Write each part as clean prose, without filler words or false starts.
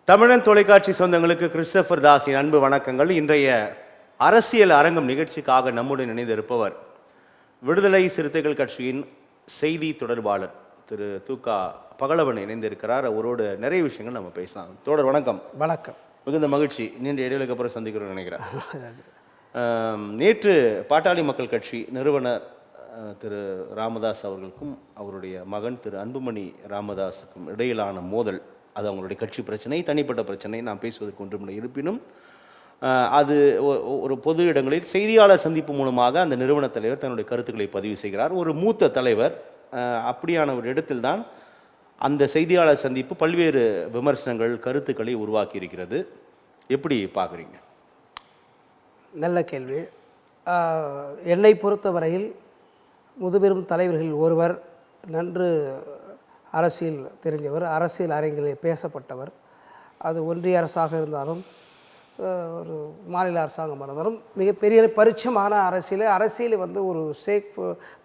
தமிழன் தொலைக்காட்சி சொந்தங்களுக்கு கிறிஸ்டபர் தாஸின் அன்பு வணக்கங்கள். இன்றைய அரசியல் அரங்கம் நிகழ்ச்சிக்காக நம்முடன் இணைந்திருப்பவர் விடுதலை சிறுத்தைகள் கட்சியின் செய்தி தொடர்பாளர் திரு தூகா பகலவன் இணைந்திருக்கிறார். அவரோடு நிறைய விஷயங்கள் நம்ம பேசலாம். தோழர் வணக்கம். வணக்கம். மிகுந்த மகிழ்ச்சி. நீண்ட இடைவெளிக்கு அப்புறம் சந்திக்கிறோம்னு நினைக்கிறேன். நேற்று பாட்டாளி மக்கள் கட்சி நிறுவனர் திரு ராமதாஸ் அவர்களுக்கும் அவருடைய மகன் திரு அன்புமணி ராமதாஸுக்கும் இடையிலான மோதல், அது அவங்களுடைய கட்சி பிரச்சனை, தனிப்பட்ட பிரச்சனை, நாம் பேசுவதற்கு ஒன்றுமில்லை. இருப்பினும் அது ஒரு பொது இடங்களில் செய்தியாளர் சந்திப்பு மூலமாக அந்த நிறுவன தலைவர் தன்னுடைய கருத்துக்களை பதிவு செய்கிறார். ஒரு மூத்த தலைவர். அப்படியான ஒரு இடத்தில்தான் அந்த செய்தியாளர் சந்திப்பு பல்வேறு விமர்சனங்கள், கருத்துக்களை உருவாக்கி இருக்கிறது. எப்படி பார்க்குறீங்க? நல்ல கேள்வி. என்னை பொறுத்தவரையில் முதுபெரும் தலைவர்கள் ஒருவர், நன்று அரசியல் தெரிஞ்சவர், அரசியல் அரங்கில் பேசப்பட்டவர். அது ஒன்றிய அரசாக இருந்தாலும் ஒரு மாநில அரசாங்கமாக இருந்தாலும் மிகப்பெரிய பரிச்சயமான அரசியலை வந்து ஒரு ஷேக்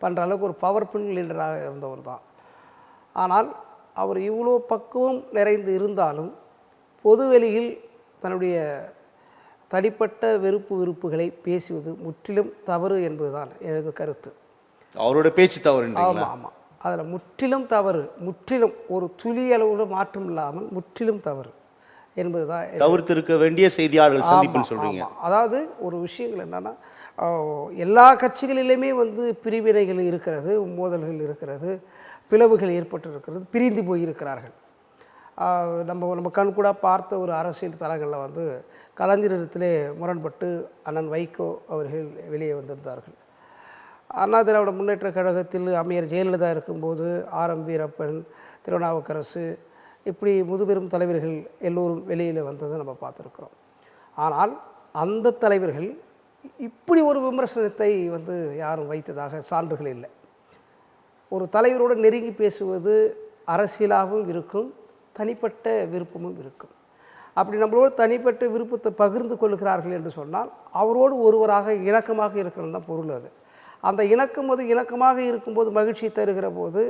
பண்ணுற அளவுக்கு ஒரு பவர்ஃபுல் லீடராக இருந்தவர் தான். ஆனால் அவர் இவ்வளோ பக்குவம் நிறைந்து இருந்தாலும் பொதுவெளியில் தன்னுடைய தனிப்பட்ட விருப்புகளை பேசுவது முற்றிலும் தவறு என்பதுதான் எனது கருத்து. அவரோட பேச்சு தவறு. ஆமாம் ஆமாம், அதில் முற்றிலும் தவறு, முற்றிலும் ஒரு துளி அளவு மாற்றம் இல்லாமல் முற்றிலும் தவறு என்பது தான். தவிர்த்திருக்க வேண்டிய செய்தியாளர்கள் சந்திப்புன்னு சொல்கிறீங்க. அதாவது ஒரு விஷயங்கள் என்னென்னா, எல்லா கட்சிகளிலுமே வந்து பிரிவினைகள் இருக்கிறது, மோதல்கள் இருக்கிறது, பிளவுகள் ஏற்பட்டிருக்கிறது, பிரிந்து போயிருக்கிறார்கள். நம்ம கண்கூட பார்த்த ஒரு அரசியல் தளங்களில் வந்து கலைஞரிடத்திலே முரண்பட்டு அண்ணன் வைகோ அவர்கள் வெளியே வந்திருந்தார்கள். அண்ணா திராவிட முன்னேற்ற கழகத்தில் அம்மையார் ஜெயலலிதா இருக்கும்போது ஆர்.எம். வீரப்பன், திருநாவுக்கரசு, இப்படி முதுபெரும் தலைவர்கள் எல்லோரும் வெளியில் வந்ததை நம்ம பார்த்துருக்குறோம். ஆனால் அந்த தலைவர்கள் இப்படி ஒரு விமர்சனத்தை வந்து யாரும் வைத்ததாக சான்றுகள் இல்லை. ஒரு தலைவரோடு நெருங்கி பேசுவது அரசியலாகவும் இருக்கும், தனிப்பட்ட விருப்பமும் இருக்கும். அப்படி நம்மளோட தனிப்பட்ட விருப்பத்தை பகிர்ந்து கொள்கிறார்கள் என்று சொன்னால் அவரோடு ஒருவராக இணக்கமாக இருக்கிறது தான் பொருள். அது அந்த இணக்கமாக இருக்கும்போது மகிழ்ச்சி தருகிற போது,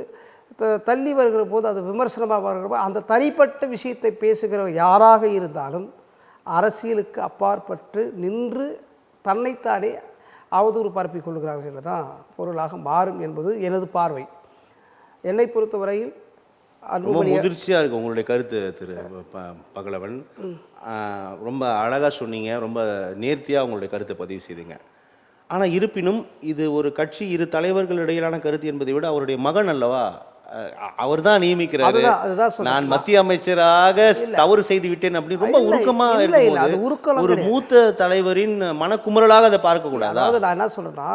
தள்ளி வருகிற போது, அது விமர்சனமாக வருகிற போது, அந்த தனிப்பட்ட விஷயத்தை பேசுகிற யாராக இருந்தாலும் அரசியலுக்கு அப்பாற்பட்டு நின்று தன்னைத்தானே அவதூறு பரப்பிக் கொள்கிறார்கள் என்றுதான் பொருளாக மாறும் என்பது எனது பார்வை. என்னை பொறுத்தவரையில் முதிர்ச்சியாக இருக்குது உங்களுடைய கருத்து திரு பகலவன். ரொம்ப அழகாக சொன்னீங்க, ரொம்ப நேர்த்தியாக உங்களுடைய கருத்தை பதிவு செய்தீங்க. ஆனால் இருப்பினும் இது ஒரு கட்சி இரு தலைவர்கள் இடையிலான கருத்து என்பதை விட அவருடைய மகன் அல்லவா, அவர் தான் நியமிக்கிறாரு. நான் மத்திய அமைச்சராக தவறு செய்து விட்டேன் அப்படின்னு ரொம்ப உருக்கமாக ஒரு மூத்த தலைவரின் மனக்குமுறலாக அதை பார்க்கக்கூடாது. அதாவது நான் என்ன சொல்றேன்னா,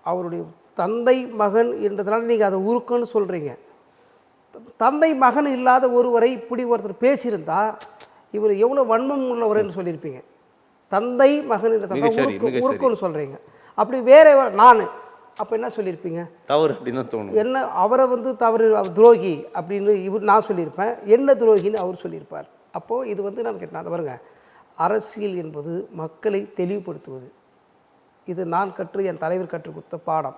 அவருடைய தந்தை மகன் என்றதுனால நீங்கள் அதை உருக்கம்னு சொல்கிறீங்க. தந்தை மகன் இல்லாத ஒருவரை இப்படி ஒருத்தர் பேசியிருந்தா இவர் எவ்வளோ வன்மம் உள்ளவர்னு சொல்லியிருப்பீங்க. தந்தை மகன் உருக்கம்னு சொல்கிறீங்க. அப்படி வேற நான் அப்போ என்ன சொல்லியிருப்பீங்க? தவறு அப்படின்னு தோணும். என்ன அவரை வந்து தவறு, அவர் துரோகி அப்படின்னு நான் சொல்லியிருப்பேன், என்ன துரோகின்னு அவர் சொல்லியிருப்பார். அப்போது இது வந்து நான் கேட்டேன், பாருங்க, அரசியல் என்பது மக்களை தெளிவுபடுத்துவது. இது நான் என் தலைவர் கற்றுக் கொடுத்த பாடம்.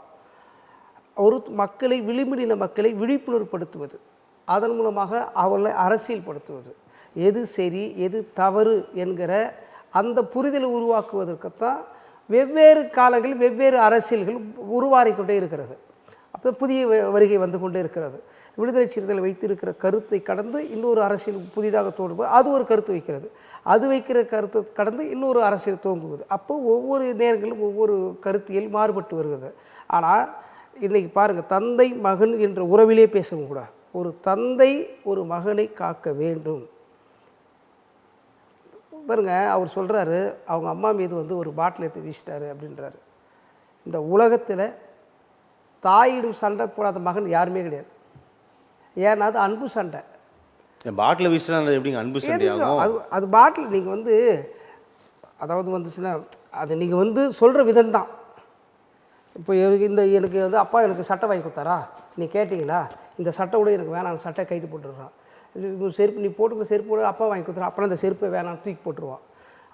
ஒரு மக்களை, விளிம்புநில மக்களை விழிப்புணர்வுப்படுத்துவது, அதன் மூலமாக அவர்களை அரசியல்படுத்துவது, எது சரி எது தவறு என்கிற அந்த புரிதலை உருவாக்குவதற்குத்தான் வெவ்வேறு காலங்களில் வெவ்வேறு அரசியல்கள் உருவாகிக்கொண்டே இருக்கிறது. அப்போ புதிய வருகை வந்து கொண்டே இருக்கிறது. விடுதலை சிறுத்தைகள் வைத்திருக்கிற கருத்தை கடந்து இன்னொரு அரசியல் புதிதாக தோன்றும்போது அது ஒரு கருத்து வைக்கிறது, அது வைக்கிற கருத்தை கடந்து இன்னொரு அரசியல் தோன்றுவது. அப்போ ஒவ்வொரு நேரங்களும் ஒவ்வொரு கருத்தியல் மாறுபட்டு வருகிறது. ஆனால் இன்றைக்கி பாருங்கள், தந்தை மகன் என்ற உறவிலே பேசவும் கூட ஒரு தந்தை ஒரு மகனை காக்க வேண்டும். பாருங்க, அவர் சொல்கிறாரு அவங்க அம்மா மீது வந்து ஒரு பாட்டில் எடுத்து வீசிட்டாரு அப்படின்றாரு. இந்த உலகத்தில் தாயிடும் சண்டை போடாத மகன் யாருமே கிடையாது. ஏன்னா அது அன்பு சண்டை. பாட்டில் வீசினா எப்படிங்க அன்பு சண்டை ஆகும்? அது பாட்டில் நீங்கள் வந்து அதாவது வந்துச்சுன்னா அது நீங்கள் வந்து சொல்கிற விதம்தான். இப்போ எனக்கு வந்து அப்பா எனக்கு சட்டை வாங்கி கொடுத்தாரா, நீ கேட்டிங்களா, இந்த சட்டை கூட எனக்கு வேணாம், சட்டை கைட்டு போட்டுடுறான். செருப்பு நீ போட்டுக்கிற செருப்பு அப்பா வாங்கி கொடுத்துறான், அப்புறம் அந்த செருப்பை வேணாம் தூக்கி போட்டுருவான்.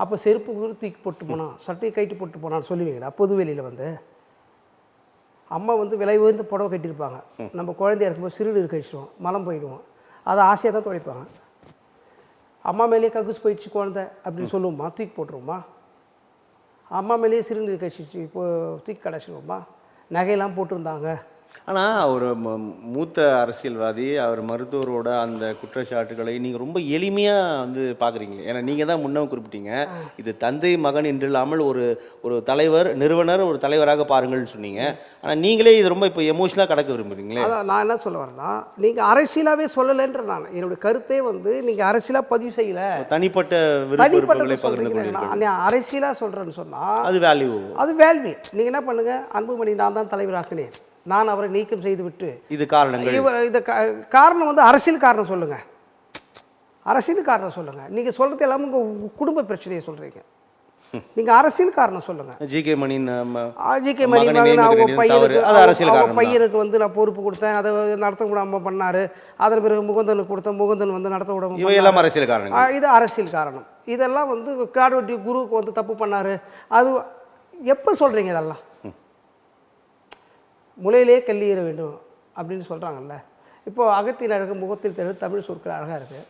அப்போ செருப்பு கூட தூக்கி போட்டு போனான், சட்டையை கைட்டு போட்டு போனான்னு சொல்லுவீங்களா? பொது வெளியில் வந்து அம்மா வந்து விலை உயர்ந்த புடவை கட்டியிருப்பாங்க, நம்ம குழந்தையா இருக்கும்போது சிறுநீர் கழிச்சிடுவோம், மலம் போயிடுவோம், அதை ஆசையாக தான் துடைப்பாங்க. அம்மா மேலேயே கக்கூஸ் போயிடுச்சு குழந்தை அப்படின்னு சொல்லுவோமா? தூக்கி போட்டுருவோமா? அம்மா மேலேயே சிறுநீர் கழிச்சிச்சு இப்போ தூக்கி கடைச்சிடுவோமா? நகையெல்லாம் போட்டிருந்தாங்க. ஆனால் ஒரு மூத்த அரசியல்வாதி, அவர் மருத்துவரோட அந்த குற்றச்சாட்டுகளை நீங்கள் ரொம்ப எளிமையாக வந்து பார்க்குறீங்க. ஏன்னா நீங்கள் தான் முன்ன குறிப்பிட்டீங்க, இது தந்தை மகன் என்று இல்லாமல் ஒரு ஒரு தலைவர், நிறுவனர் ஒரு தலைவராக பாருங்கள்னு சொன்னீங்க. ஆனால் நீங்களே இது ரொம்ப இப்போ எமோஷனலாக கடக்க விரும்புகிறீங்களே. அதான் நான் என்ன சொல்ல வரேன்னா, நீங்கள் அரசியலாகவே சொல்லலைன்ற நான் என்னுடைய கருத்தே வந்து நீங்கள் அரசியலாக பதிவு செய்யலை, தனிப்பட்ட விருப்பங்களை பகிர்ந்து கொள்கிறீர்கள். நான் அரசியலாக சொல்கிறேன்னு சொன்னால் அது வேல்யூ. அது வேல்யூ. நீங்கள் என்ன பண்ணுங்கள், அன்புமணி நான் தான் தலைவராக்கினேன், நான் அவரை நீக்கம் செய்து விட்டு இது காரணங்கள், இவர் இந்த காரணம் வந்து அரசியல் காரணம் சொல்லுங்கள், அரசியல் காரணம் சொல்லுங்கள். நீங்கள் சொல்கிறது எல்லாமே உங்கள் குடும்ப பிரச்சனையை சொல்கிறீங்க. நீங்கள் அரசியல் காரணம் சொல்லுங்கள். ஜிகே மணி பையனுக்கு வந்து நான் பொறுப்பு கொடுத்தேன், அதை நடத்த விடாமல் பண்ணார், அதன் பிறகு முகுந்தனுக்கு கொடுத்தேன், முகுந்தன் வந்து நடத்த விடாமல், இவையெல்லாம் அரசியல் காரணம். இது அரசியல் காரணம். இதெல்லாம் வந்து காடுவெட்டி குருவுக்கு வந்து தப்பு பண்ணார், அது எப்போ சொல்கிறீங்க? இதெல்லாம் முளையிலே கல்லீர வேண்டும் அப்படின்னு சொல்கிறாங்கல்ல. இப்போது அகத்தின் அழகு முகத்தில் தெளிவு தமிழ் சொற்கள் அழகாக இருக்குது.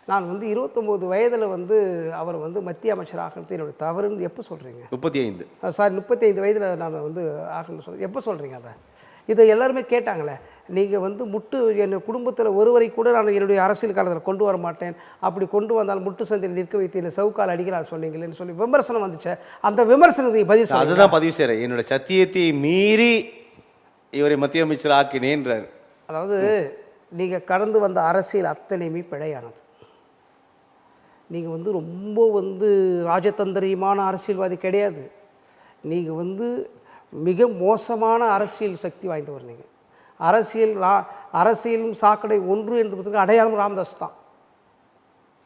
நான் வந்து 29 வயதில் வந்து அவர் வந்து மத்திய அமைச்சர் ஆகிறது என்னுடைய தவறுன்னு எப்போ சொல்கிறீங்க? 35 வயதில் நான் வந்து ஆகணும்னு சொல்கிறேன், எப்போ சொல்கிறீங்க அதை? இதை எல்லாருமே கேட்டாங்களே. நீங்கள் வந்து என் குடும்பத்தில் ஒருவரை கூட நான் என்னுடைய அரசியல் காலத்தில் கொண்டு வர மாட்டேன், அப்படி கொண்டு வந்தால் முட்டு சந்தையில் நிற்க வைத்து என்னை சவுக்கால் அடிக்கிறார் சொன்னீங்களேன்னு சொல்லி விமர்சனம் வந்துச்சு. அந்த விமர்சனத்துக்கு பதிவு சொல்ல, அதுதான் பதிவு செய்கிறேன். என்னுடைய சத்தியத்தை மீறி இவரை மத்திய அமைச்சர் ஆக்கினேன்றார். அதாவது நீங்கள் கடந்து வந்த அரசியல் அத்தனையுமே பிழையானது. நீங்கள் வந்து ரொம்ப வந்து ராஜதந்திரியமான அரசியல்வாதி கிடையாது. நீங்கள் வந்து மிக மோசமான அரசியல் சக்தி வாய்ந்தவர். நீங்கள் அரசியலும் சாக்கடை ஒன்று என்பதுக்கு அடையாளம் ராமதாஸ் தான்,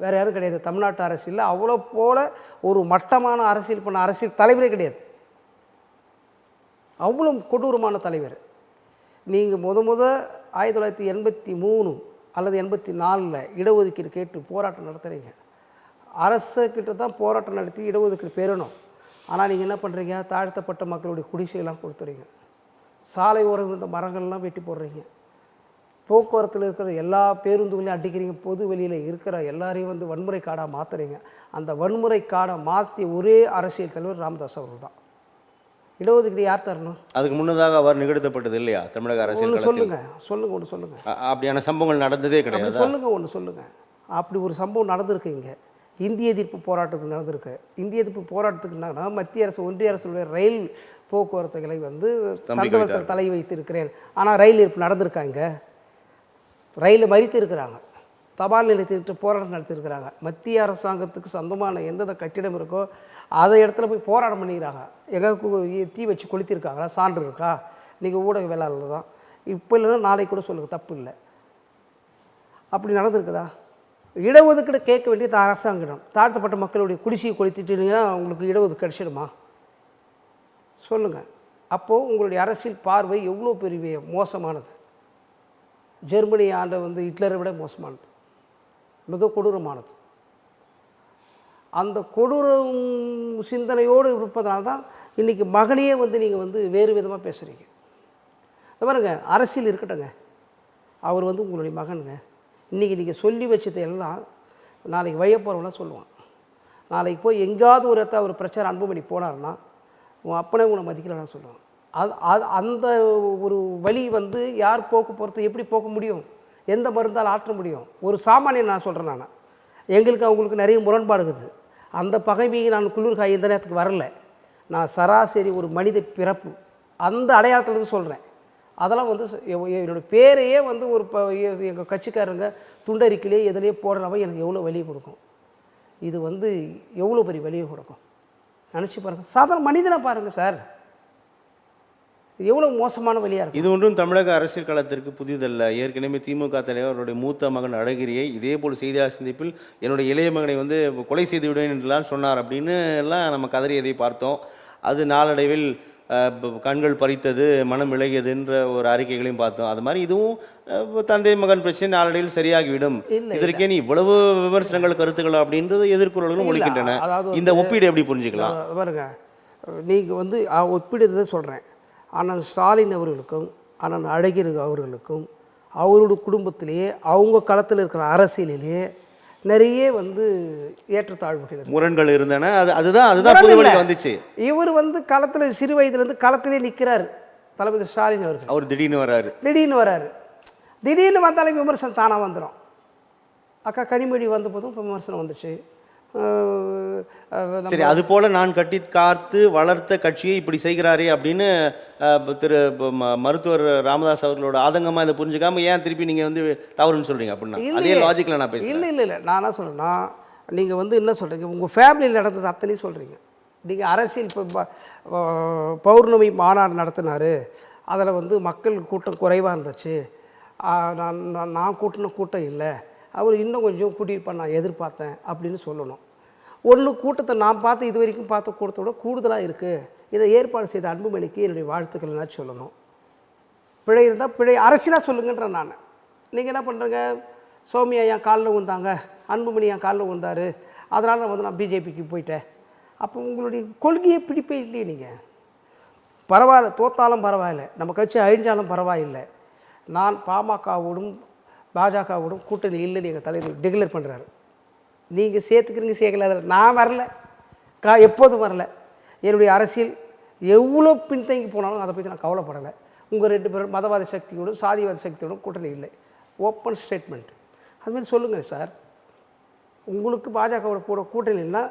வேறு யாரும் கிடையாது. தமிழ்நாட்டு அரசியலில் அவ்வளோ போல் ஒரு மட்டமான அரசியல் பண்ண அரசியல் தலைவரே கிடையாது. அவ்வளோ கொடூரமான தலைவர். நீங்கள் 1983 அல்லது 84 இடஒதுக்கீடு கேட்டு போராட்டம் நடத்துகிறீங்க. அரசுக்கிட்ட தான் போராட்டம் நடத்தி இடஒதுக்கீடு பெறணும். ஆனால் நீங்கள் என்ன பண்ணுறீங்க? தாழ்த்தப்பட்ட மக்களுடைய குடிசையெல்லாம் கொடுத்துறீங்க, சாலை ஓரம் இருந்த மரங்கள்லாம் வெட்டி போடுறீங்க, போக்குவரத்தில் இருக்கிற எல்லா பேருந்துகளையும் அடிக்கிறீங்க, பொது வெளியில் இருக்கிற எல்லாரையும் வந்து வன்முறை காடாக மாற்றுறீங்க. அந்த வன்முறை காடாக மாற்றிய ஒரே அரசியல் தலைவர் ராமதாஸ் அவர்கள் தான். இடஒதுக்கீடு யார் தரணும்? அதுக்கு முன்னதாக அவர் நிகழ்த்தப்பட்டது இல்லையா தமிழக அரசியல்? ஒன்று சொல்லுங்கள். அப்படியான சம்பவங்கள் நடந்ததே கிடையாது. சொல்லுங்கள். அப்படி ஒரு சம்பவம் நடந்திருக்கு. இங்கே இந்திய எதிர்ப்பு போராட்டத்துக்கு நடந்திருக்கு. இந்திய எதிர்ப்பு போராட்டத்துக்கு என்னன்னா, மத்திய அரசு ஒன்றிய அரசுடைய ரயில் போக்குவரத்துகளை வந்து தண்டவர்கள் தலை வைத்திருக்கிறேன். ஆனால் ரயில் எதிர்ப்பு நடந்திருக்காங்க, ரயிலில் மறித்து இருக்கிறாங்க, தபால் நிலையத்திட்டு போராட்டம் நடத்தியிருக்கிறாங்க. மத்திய அரசாங்கத்துக்கு சொந்தமான எந்தெந்த கட்டிடம் இருக்கோ அதை இடத்துல போய் போராட்டம் பண்ணிக்கிறாங்க. எங்களுக்கு தீ வச்சு கொளுத்திருக்காங்களா? சான்று இருக்கா? நீங்கள் ஊடக வேளாளர் தான், இப்போ இல்லைன்னா நாளைக்கு கூட சொல்லுங்கள், தப்பு இல்லை. அப்படி நடந்திருக்குதா? இடஒதுக்கீடு கேட்க வேண்டியது அரசாங்கம். தாழ்த்தப்பட்ட மக்களுடைய குடிசையை கொளுத்திட்டீங்கன்னா உங்களுக்கு இடஒதுக்கீடு கிடைச்சிடுமா? சொல்லுங்கள். அப்போது உங்களுடைய அரசியல் பார்வை எவ்வளோ பெரிய மோசமானது. ஜெர்மனி ஆண்ட வந்து ஹிட்லரை விட மோசமானது, மிக கொடூரமானது. அந்த கொடூரம் சிந்தனையோடு இருப்பதனால தான் இன்றைக்கி மகனையே வந்து நீங்கள் வந்து வேறு விதமாக பேசுகிறீங்க. பாருங்க, அரசியல் இருக்கட்டுங்க, அவர் வந்து உங்களுடைய மகனுங்க. இன்றைக்கி நீங்கள் சொல்லி வச்சதை எல்லாம் நாளைக்கு வய போகிறவங்களாம் சொல்லுவான். நாளைக்கு போய் எங்கேயாவது ஒரு இடத்த அவர் பிரச்சாரம் அன்புமணி போனார்னா உன் அப்பனே உன்னை மதிக்கலன்னு சொல்லுவான். அந்த ஒரு வழி வந்து யார் போக்கு போகிறது, எப்படி போக்க முடியும்? எந்த மருந்தால் ஆற்ற முடியும்? ஒரு சாமானியன் நான் சொல்கிறேன். நான் எங்களுக்கு அவங்களுக்கு நிறைய முரண்பாடு இருக்குது. அந்த பகைமையை நான் குளிர்காய் எந்த நேரத்துக்கு வரல. நான் சராசரி ஒரு மனித பிறப்பு, அந்த அடையாளத்துலேருந்து சொல்கிறேன். அதெல்லாம் வந்து என்னோடய பேரையே வந்து ஒரு எங்கள் கட்சிக்காரங்க துண்டறிக்கையிலே எதுலேயே போடுறவங்க எனக்கு எவ்வளோ வலியை கொடுக்கும். இது வந்து எவ்வளோ பெரிய வலியை கொடுக்கும் நினச்சி பாருங்கள். சாதாரண மனிதனாக பாருங்கள் சார், எவ்வளோ மோசமான வழியாக இருக்குது. இது ஒன்றும் தமிழக அரசியல் களத்திற்கு புதிதல்ல. ஏற்கனவே திமுக தலைவர் அவருடைய மூத்த மகன் அழகிரியை இதேபோல் செய்தியாளர் சந்திப்பில் என்னுடைய இளைய மகனை வந்து கொலை செய்து விடுவேன் என்றெல்லாம் சொன்னார் அப்படின்னு எல்லாம் நம்ம கதறியதை பார்த்தோம். அது நாளடைவில் கண்கள் பறித்தது, மனம் விலகியதுன்ற ஒரு அறிக்கைகளையும் பார்த்தோம். அது மாதிரி இதுவும் தந்தை மகன் பிரச்சனை நாளடைவில் சரியாகிவிடும், இதற்கே நீ இவ்வளவு விமர்சனங்கள் கருத்துக்கள் அப்படின்றது எதிர்குறல்களும் ஒழிக்கின்றன. இந்த ஒப்பீடு எப்படி புரிஞ்சுக்கலாம் பாருங்க? நீங்கள் வந்து ஒப்பீடு சொல்கிறேன். ஆனால் ஸ்டாலின் அவர்களுக்கும் ஆனால் அழகிரி அவர்களுக்கும் அவரோட குடும்பத்திலேயே அவங்க களத்தில் இருக்கிற அரசியலிலேயே நிறைய வந்து ஏற்றத்தாழ்வுகள் இருக்கு. முரண்கள் இருந்தன. அதுதான் முரண் புது இல்ல. வழியில் வந்துச்சு. இவர் வந்து களத்தில் சிறு வயதுலேருந்து களத்திலே நிற்கிறார் தளபதி ஸ்டாலின் அவர்கள். அவர் திடீர்னு வராரு. திடீர்னு வந்தாலும் விமர்சனம் தானாக வந்துடும். அக்கா கனிமொழி வந்த போதும் இப்போ விமர்சனம் வந்துச்சு. சரி, அது போல நான் கட்டி காத்து வளர்த்த கட்சியை இப்படி செய்கிறாரே அப்படின்னு மருத்துவர் ராமதாஸ் அவர்களோட ஆதங்கமாக இதை புரிஞ்சுக்காம ஏன் திருப்பி நீங்கள் வந்து தவறுன்னு சொல்கிறீங்க அப்படின்னா அதே லாஜிக்கில் நான் பேசுகிறேன். இல்லை நான் என்ன சொல்கிறேன்னா, நீங்கள் வந்து என்ன சொல்கிறீங்க, உங்கள் ஃபேமிலியில் நடந்தது அத்தனையும் சொல்கிறீங்க. நீங்கள் அரசியல் இப்போ பௌர்ணமி மாநாடு நடத்தினார், அதில் வந்து மக்கள் கூட்டம் குறைவாக இருந்துச்சு, நான் கூட்டின கூட்டம் இல்லை, அவர் இன்னும் கொஞ்சம் கூட்டியிருப்பார் நான் எதிர்பார்த்தேன் அப்படின்னு சொல்லணும். ஒன்று கூட்டத்தை நான் பார்த்து இது வரைக்கும் பார்த்த கூட்டத்தை விட கூடுதலாக இருக்குது, இதை ஏற்பாடு செய்த அன்புமணிக்கு என்னுடைய வாழ்த்துக்கள்னா சொல்லணும். பிழை இருந்தால் பிழை அரசியலாக சொல்லுங்கன்ற நான். நீங்கள் என்ன பண்ணுறீங்க, சௌமியா என் காலில் விழுந்தாங்க, அன்புமணி என் காலில் விழுந்தார், அதனால் வந்து நான் பிஜேபிக்கு போயிட்டேன். அப்போ உங்களுடைய கொள்கையை பிடிப்பே இல்லையே. நீங்கள் பரவாயில்ல, தோத்தாலும் பரவாயில்ல, நம்ம கட்சி அழிஞ்சாலும் பரவாயில்லை, நான் பாமகவோடும் பாஜகவோடும் கூட்டணி இல்லைன்னு எங்கள் தலைவர் டிக்ளேர் பண்ணுறாரு. நீங்கள் சேர்த்துக்கிறீங்க சேர்க்கல, நான் வரல, எப்போதும் வரல. என்னுடைய அரசியல் எவ்வளோ பின்தங்கி போனாலும் அதை பற்றி நான் கவலைப்படலை. உங்கள் 2 பேரும் மதவாத சக்தியோடும் சாதிவாத சக்தியோடும் கூட்டணி இல்லை, ஓப்பன் ஸ்டேட்மெண்ட். அதுமாதிரி சொல்லுங்கள் சார், உங்களுக்கு பாஜகவோட கூட்டணி இல்லைன்னா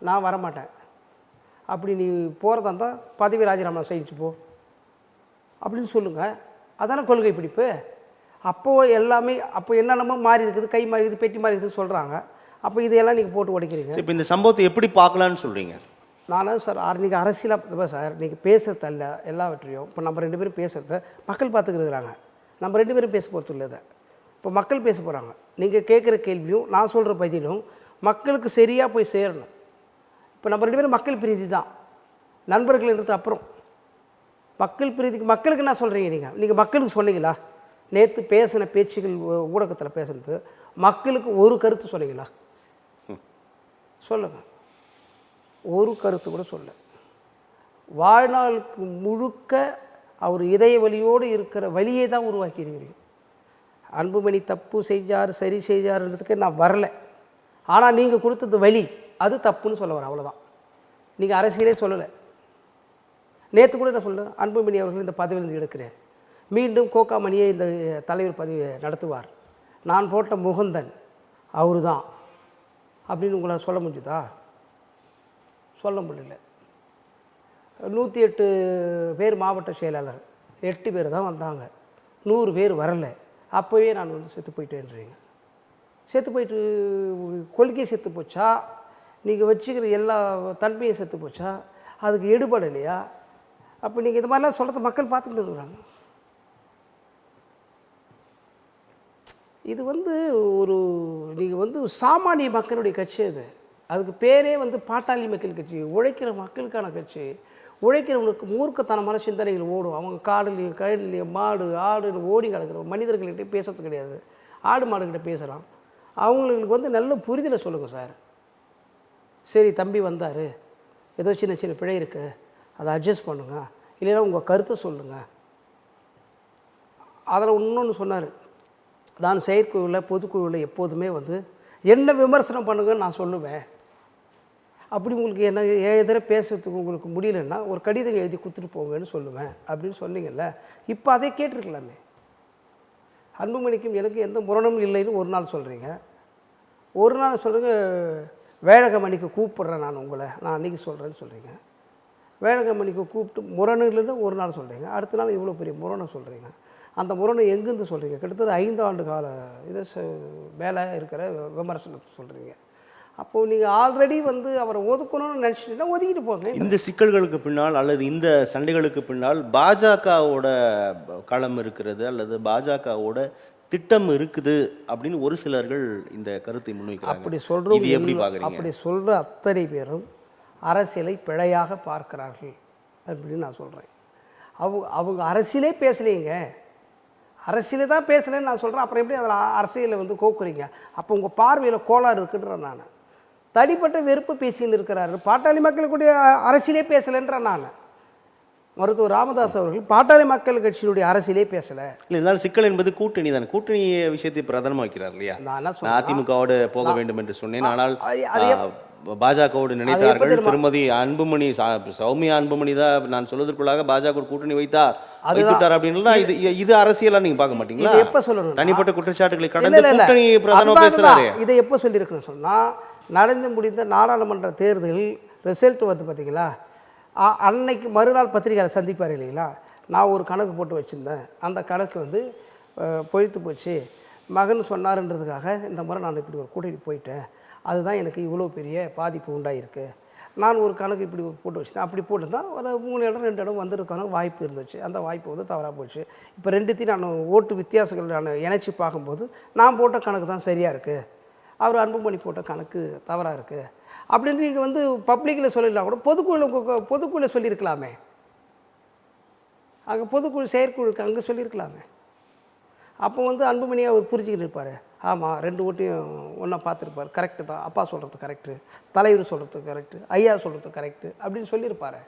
நான் வரமாட்டேன், அப்படி நீ போகிறதா இருந்தால் பதவி ராஜினாமா செஞ்சு போ அப்படின்னு சொல்லுங்கள். அதான கொள்கை பிடிப்பு. அப்போது எல்லாமே அப்போ என்னென்னமோ மாறி இருக்குது, கை மாறி இருக்குது, பெட்டி மாறி இருக்குதுன்னு சொல்கிறாங்க. அப்போ இதையெல்லாம் நீங்கள் போட்டு உடைக்கிறீங்க. இப்போ இந்த சம்பவத்தை எப்படி பார்க்கலான்னு சொல்கிறீங்க? நானும் சார் நீங்கள் அரசியலாக சார் நீங்கள் பேசுறது அல்ல எல்லாவற்றையும். இப்போ நம்ம 2 பேரும் பேசுகிறத மக்கள் பார்த்துக்கிறாங்க, நம்ம 2 பேரும் பேச போகிறது இல்லை. இப்போ மக்கள் பேச போகிறாங்க. நீங்கள் கேட்குற கேள்வியும் நான் சொல்கிற பதிலும் மக்களுக்கு சரியாக போய் சேரணும். இப்போ நம்ம 2 பேரும் மக்கள் பிரீதி தான், நண்பர்கள்ன்றது அப்புறம். மக்கள் பிரீதிக்கு மக்களுக்கு என்ன சொல்கிறீங்க? நீங்கள் மக்களுக்கு சொன்னீங்களா? நேற்று பேசின பேச்சுகள் ஊடகத்தில் பேசுனது மக்களுக்கு ஒரு கருத்து சொன்னீங்களா? சொல்லுங்கள், ஒரு கருத்து கூட சொல்ல. வாழ்நாளுக்கு முழுக்க அவர் இதய வலியோடு இருக்கிற வலியை தான் உருவாக்கியிருக்கிறீங்க. அன்புமணி தப்பு செஞ்சார் சரி செஞ்சார்ன்றதுக்கு நான் வரல, ஆனால் நீங்கள் கொடுத்தது வலி அது தப்புன்னு சொல்ல வர, அவ்வளோதான். நீங்கள் அரசியலே சொல்லலை. நேற்று கூட நான் சொல்ல, அன்புமணி அவர்கள் இந்த பதவியிலிருந்து எடுக்கிறேன், மீண்டும் கோகாமணியை இந்த தலைவர் பதவியை நடத்துவார், நான் போட்ட முகுந்தன் அவரு தான் அப்படின்னு உங்களை சொல்ல முடிஞ்சுதா? சொல்ல முடியல. 108 பேர் மாவட்ட செயலாளர், 8 பேர் தான் வந்தாங்க, 100 பேர் வரலை. அப்போவே நான் வந்து செத்து போயிட்டேன்றீங்க. செத்து போயிட்டு கொள்கை செத்து போச்சா, நீங்கள் வச்சுக்கிற எல்லா தன்மையும் செத்து போச்சா, அதுக்கு எடுபட இல்லையா? அப்போ நீங்கள் இது மாதிரிலாம் சொல்கிறத மக்கள் பார்த்துக்கிட்டு இருக்கிறாங்க. இது வந்து ஒரு நீங்கள் வந்து சாமானிய மக்களுடைய கட்சி, அதுக்கு பேரே வந்து பாட்டாளி மக்கள் கட்சி, உழைக்கிற மக்களுக்கான கட்சி. உழைக்கிறவங்களுக்கு மூர்க்கத்தனமான சிந்தனைகள் ஓடும். அவங்க காடுலேயும் கழுதுலேயும் மாடு ஆடுன்னு ஓடி கிடக்கிற மனிதர்கள்கிட்ட பேசுறது கிடையாது, ஆடு மாடுகிட்ட பேசலாம். அவங்களுக்கு வந்து நல்ல புரிதலை சொல்லுங்கள் சார். சரி தம்பி வந்தார், ஏதோ சின்ன சின்ன பிழை இருக்குது, அதை அட்ஜஸ்ட் பண்ணுங்க, இல்லைன்னா உங்கள் கருத்தை சொல்லுங்கள். அதில் இன்னொன்று சொன்னார், நான் செயற்குழுவில் பொதுக்குழுவில் எப்போதுமே வந்து என்ன விமர்சனம் பண்ணுங்கன்னு நான் சொல்லுவேன். அப்படி உங்களுக்கு என்ன எதிர பேசுறதுக்கு உங்களுக்கு முடியலன்னா ஒரு கடிதம் எழுதி கொடுத்துட்டு போங்கன்னு சொல்லுவேன் அப்படின்னு சொன்னீங்கல்ல. இப்போ அதை கேட்டிருக்கலாமே. அன்புமணிக்கும் எனக்கு எந்த முரணும் இல்லைன்னு ஒரு நாள் சொல்கிறீங்க, ஒரு நாள் சொல்கிறீங்க வேளகமணிக்கு கூப்பிட்றேன் நான் உங்களை, நான் அன்றைக்கி சொல்கிறேன்னு சொல்கிறீங்க. வேளகமணிக்கு கூப்பிட்டு முரணு இல்லைன்னு ஒரு நாள் சொல்கிறீங்க, அடுத்த நாள் இவ்வளோ பெரிய முரணை சொல்கிறீங்க. அந்த முரணை எங்கேருந்து சொல்கிறீங்க? கிட்டத்தட்ட 5 ஆண்டு கால இது மேலே இருக்கிற விமர்சனத்தை சொல்கிறீங்க. அப்போது நீங்கள் ஆல்ரெடி வந்து அவரை ஒதுக்கணும்னு நினச்சிட்டீங்கன்னா ஒதுக்கிட்டு போங்க. இந்த சிக்கல்களுக்கு பின்னால் அல்லது இந்த சண்டைகளுக்கு பின்னால் பாஜகவோட களம் இருக்கிறது அல்லது பாஜகவோட திட்டம் இருக்குது அப்படின்னு ஒரு சிலர்கள் இந்த கருத்தை முன்வைக்கிறாங்க. அப்படி சொல்கிறோம், எப்படி பார்க்குறீங்க? அப்படி சொல்கிற அத்தனை பேரும் அரசியலை பிழையாக பார்க்கிறார்கள் அப்படின்னு நான் சொல்கிறேன். அவங்க அரசியலே பேசலைங்க, அரசியலே தான் பேசலைன்னு நான் சொல்கிறேன். அப்புறம் எப்படி அதில் அரசியலை வந்து கோக்குறீங்க? அப்போ உங்கள் பார்வையில் கோளாறு இருக்குன்றேன் நான். தனிப்பட்ட வெறுப்பு பேசின்னு இருக்கிறாரு, பாட்டாளி மக்களுக்குடைய அரசியலே பேசலைன்ற நான். மருத்துவர் ராமதாஸ் அவர்கள் பாட்டாளி மக்கள் கட்சியினுடைய அரசியலே பேசலை. இல்லை, இருந்தாலும் சிக்கல் என்பது கூட்டணி தான். கூட்டணி விஷயத்தை பிரதானமாக வைக்கிறார் இல்லையா? நான் என்ன நான் சொல்றேன், அதிமுகவோடு போக வேண்டும் என்று சொன்னேன். ஆனால் அது பாஜகவோடு நினைத்தார்கள். திருமதி அன்புமணி, சௌமியா அன்புமணி தான் நான் சொல்வதற்குள்ளாக பாஜக கூட்டணி வைத்தார் அப்படின்னா இது அரசியலா நீங்க பார்க்க மாட்டீங்களா? எப்ப சொல்லணும், தனிப்பட்ட குற்றச்சாட்டுகளை கடந்து கூட்டணி பிரதானமா பேசுறாரு. இதை எப்போ சொல்லியிருக்கணும்னு சொன்னா, நடந்து முடிந்த நாடாளுமன்ற தேர்தல் ரிசல்ட் வந்து பார்த்தீங்களா, அன்னைக்கு மறுநாள் பத்திரிகையாளர் சந்திப்பார் இல்லைங்களா, நான் ஒரு கணக்கு போட்டு வச்சுருந்தேன், அந்த கணக்கு வந்து பொய்த்து போச்சு, மகன் சொன்னாருன்றதுக்காக இந்த முறை நான் இப்படி ஒரு கூட்டணி போயிட்டேன், அதுதான் எனக்கு இவ்வளோ பெரிய பாதிப்பு உண்டாயிருக்கு, நான் ஒரு கணக்கு இப்படி போட்டு வச்சுட்டேன், அப்படி போட்டுருந்தான் ஒரு 3 இடம் 2 இடம் வந்திருக்கான வாய்ப்பு இருந்துச்சு, அந்த வாய்ப்பு வந்து தவறாக போச்சு. இப்போ ரெண்டுத்தையும் நான் ஓட்டு வித்தியாசங்கள் நான் இணைச்சி பார்க்கும்போது நான் போட்ட கணக்கு தான் சரியாக இருக்குது, அவர் அன்புமணி போட்ட கணக்கு தவறாக இருக்குது அப்படின்னு நீங்கள் வந்து பப்ளிக்கில் சொல்லிடலாம் கூட, பொதுக்குழுவில் சொல்லியிருக்கலாமே, அங்கே பொதுக்குழு செயற்குழுக்கு அங்கே சொல்லியிருக்கலாமே. அப்போ வந்து அன்புமணியை அவர் புரிஞ்சுக்கிட்டு இருப்பார், ஆமாம் 2 ஓட்டையும் ஒன்றா பார்த்துருப்பார், கரெக்டு தான், அப்பா சொல்கிறது கரெக்டு, தலைவர் சொல்கிறது கரெக்டு, ஐயா சொல்கிறது கரெக்டு அப்படின்னு சொல்லியிருப்பார்.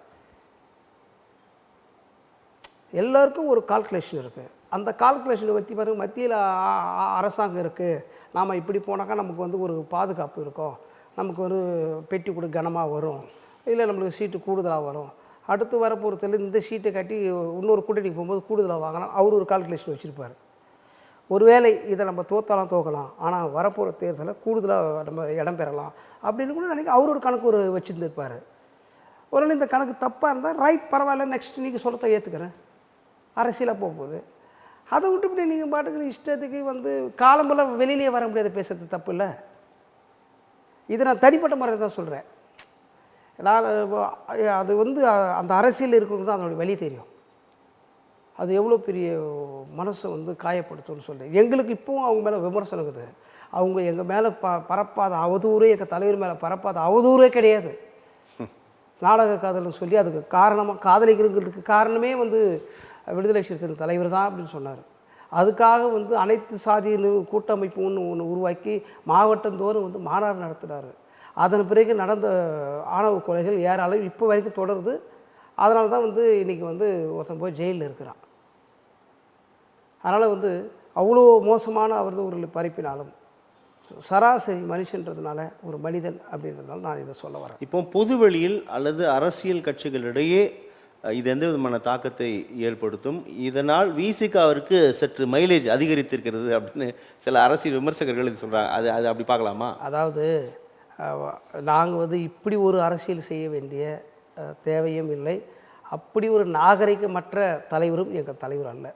எல்லோருக்கும் ஒரு கால்குலேஷன் இருக்குது, அந்த கால்குலேஷனை வச்சு பாருங்கள், மத்தியில் அரசாங்கம் இருக்குது, நாம் இப்படி போனாக்கா நமக்கு வந்து ஒரு பாதுகாப்பு இருக்கும், நமக்கு ஒரு பெட்டி கூட கனமாக வரும், இல்லை நம்மளுக்கு சீட்டு கூடுதலாக வரும், அடுத்து வரப்போகிறதுல இந்த சீட்டை கட்டி இன்னொரு கூட்டணிக்கு போகும்போது கூடுதலாக வாங்கலாம், அவர் ஒரு கால்குலேஷன் வச்சுருப்பார். ஒருவேளை இதை நம்ம தோத்தாலாம் தோக்கலாம், ஆனால் வரப்போகிற தேர்தலில் கூடுதலாக நம்ம இடம் பெறலாம் அப்படின்னு கூட நினைக்க அவர் ஒரு கணக்கு வச்சுருந்துருப்பார். ஒருவேளை இந்த கணக்கு தப்பாக இருந்தால் ரைட், பரவாயில்ல, நெக்ஸ்ட் நீங்கள் சொல்கிறத ஏற்றுக்கிறேன், அரசியலாக போகும்போது அதை விட்டுவிட்டு நீங்கள் பாட்டுக்கு இஷ்டத்துக்கு வந்து காலம்பெல்லாம் வெளியிலே வர முடியாத பேசுறது தப்பு இல்லை. இதை நான் தனிப்பட்ட முறை தான் சொல்கிறேன். நான் அது வந்து அந்த அரசியல் இருக்கிறவங்க தான் அதனுடைய வழி தெரியும், அது எவ்வளோ பெரிய மனசை வந்து காயப்படுத்தும்னு சொல்லி. எங்களுக்கு இப்போவும் அவங்க மேலே விமர்சனம் இருக்குது, அவங்க எங்கள் மேலே பரப்பாத அவதூறே, எங்கள் தலைவர் மேலே பரப்பாத அவதூறே கிடையாது, நாடக காதல்னு சொல்லி அதுக்கு காரணமாக காதலிக்கிறதுக்கு காரணமே வந்து விடுதலை சிறுத்தைகள் தலைவர் தான் அப்படின்னு சொன்னார். அதுக்காக வந்து அனைத்து சாதியின் கூட்டமைப்பு ஒன்று உருவாக்கி மாவட்டந்தோறும் வந்து மாநாடு நடத்தினார். அதன் பிறகு நடந்த ஆணவ கொலைகள் ஏராளம் இப்போ வரைக்கும் தொடருது. அதனால தான் வந்து இன்றைக்கி வந்து ஒருத்தன் போய் ஜெயிலில் இருக்கிறான். அதனால் வந்து அவ்வளோ மோசமான அவதூறுகளை பரப்பினாலும் சராசரி மனுஷன்றதுனால, ஒரு மனிதன் அப்படின்றதுனால நான் இதை சொல்ல வரேன். இப்போ பொதுவெளியில் அல்லது அரசியல் கட்சிகளிடையே இது எந்த விதமான தாக்கத்தை ஏற்படுத்தும், இதனால் விசிகாவிற்கு சற்று மைலேஜ் அதிகரித்திருக்கிறது அப்படின்னு சில அரசியல் விமர்சகர்கள் இது சொல்கிறாங்க, அது அப்படி பார்க்கலாமா? அதாவது நாங்கள் வந்து இப்படி ஒரு அரசியல் செய்ய வேண்டிய தேவையும் இல்லை, அப்படி ஒரு நாகரிகமற்ற தலைவரும் எங்கள் தலைவர் அல்ல.